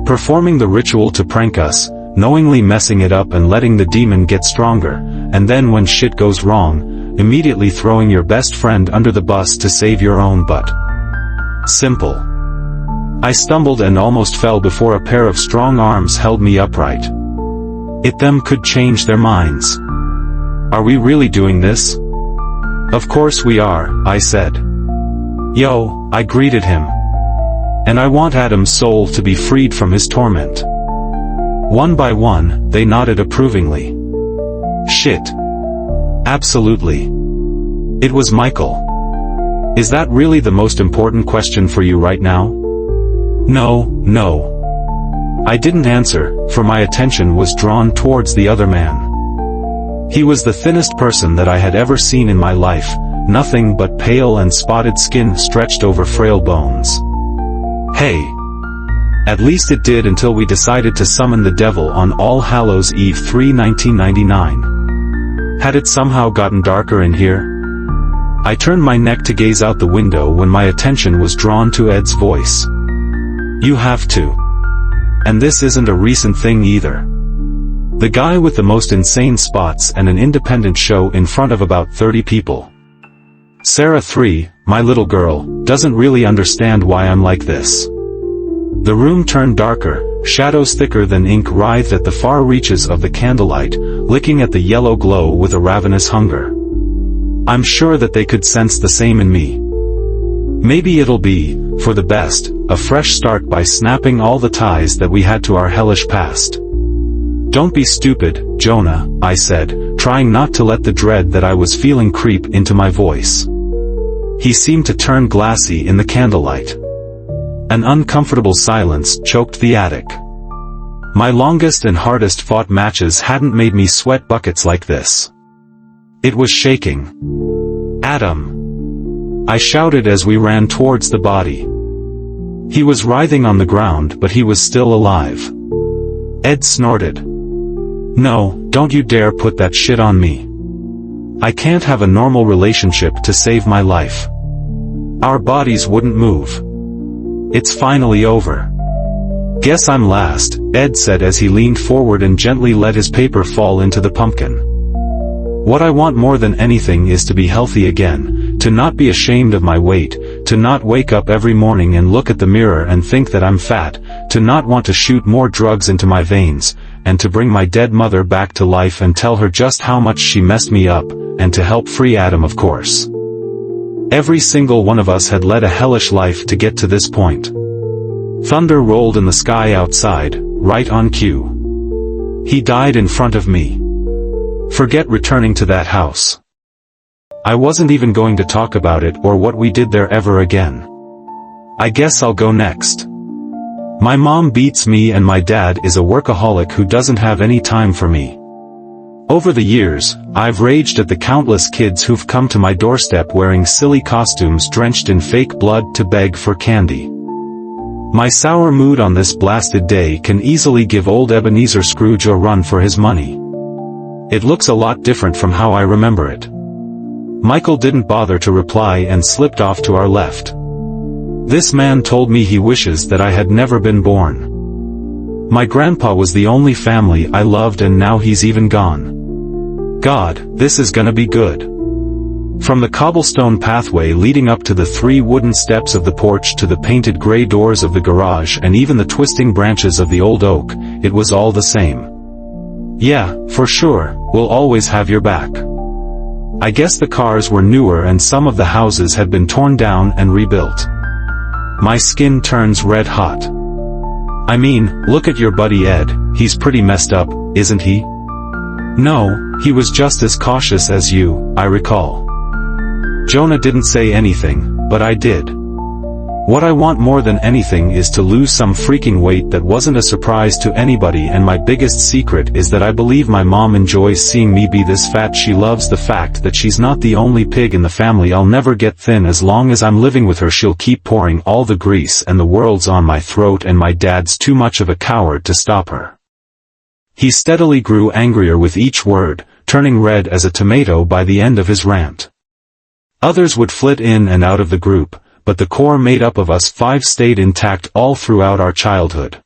Performing the ritual to prank us, knowingly messing it up and letting the demon get stronger, and then when shit goes wrong, immediately throwing your best friend under the bus to save your own butt. Simple. I stumbled and almost fell before a pair of strong arms held me upright. It them could change their minds. Are we really doing this? Of course we are, I said. Yo, I greeted him. And I want Adam's soul to be freed from his torment. One by one, they nodded approvingly. Shit. Absolutely. It was Michael. Is that really the most important question for you right now? No. I didn't answer, for my attention was drawn towards the other man. He was the thinnest person that I had ever seen in my life, nothing but pale and spotted skin stretched over frail bones. Hey. At least it did until we decided to summon the devil on All Hallows Eve 3 1999. Had it somehow gotten darker in here? I turned my neck to gaze out the window when my attention was drawn to Ed's voice. "You have to. And this isn't a recent thing either. The guy with the most insane spots and an independent show in front of about 30 people. Sarah 3, my little girl, doesn't really understand why I'm like this." The room turned darker, shadows thicker than ink writhed at the far reaches of the candlelight, licking at the yellow glow with a ravenous hunger. I'm sure that they could sense the same in me. Maybe it'll be, for the best, a fresh start by snapping all the ties that we had to our hellish past. "Don't be stupid, Jonah," I said, trying not to let the dread that I was feeling creep into my voice. He seemed to turn glassy in the candlelight. An uncomfortable silence choked the attic. My longest and hardest fought matches hadn't made me sweat buckets like this. It was shaking. "Adam!" I shouted as we ran towards the body. He was writhing on the ground, but he was still alive. Ed snorted. "No, don't you dare put that shit on me. I can't have a normal relationship to save my life. Our bodies wouldn't move. It's finally over." "Guess I'm last," Ed said as he leaned forward and gently let his paper fall into the pumpkin. "What I want more than anything is to be healthy again, to not be ashamed of my weight, to not wake up every morning and look at the mirror and think that I'm fat, to not want to shoot more drugs into my veins, and to bring my dead mother back to life and tell her just how much she messed me up, and to help free Adam, of course." Every single one of us had led a hellish life to get to this point. Thunder rolled in the sky outside, right on cue. He died in front of me. Forget returning to that house. I wasn't even going to talk about it or what we did there ever again. I guess I'll go next. My mom beats me and my dad is a workaholic who doesn't have any time for me. Over the years, I've raged at the countless kids who've come to my doorstep wearing silly costumes drenched in fake blood to beg for candy. My sour mood on this blasted day can easily give old Ebenezer Scrooge a run for his money. It looks a lot different from how I remember it. Michael didn't bother to reply and slipped off to our left. This man told me he wishes that I had never been born. My grandpa was the only family I loved and now he's even gone. God, this is gonna be good. From the cobblestone pathway leading up to the 3 wooden steps of the porch to the painted gray doors of the garage and even the twisting branches of the old oak, it was all the same. Yeah, for sure, we'll always have your back. I guess the cars were newer and some of the houses had been torn down and rebuilt. My skin turns red hot. I mean, look at your buddy Ed, he's pretty messed up, isn't he? No, he was just as cautious as you, I recall. Jonah didn't say anything, but I did. What I want more than anything is to lose some freaking weight that wasn't a surprise to anybody, and my biggest secret is that I believe my mom enjoys seeing me be this fat. She loves the fact that she's not the only pig in the family. I'll never get thin as long as I'm living with her. She'll keep pouring all the grease and the world's on my throat, and my dad's too much of a coward to stop her. He steadily grew angrier with each word, turning red as a tomato by the end of his rant. Others would flit in and out of the group, but the core made up of us 5 stayed intact all throughout our childhood.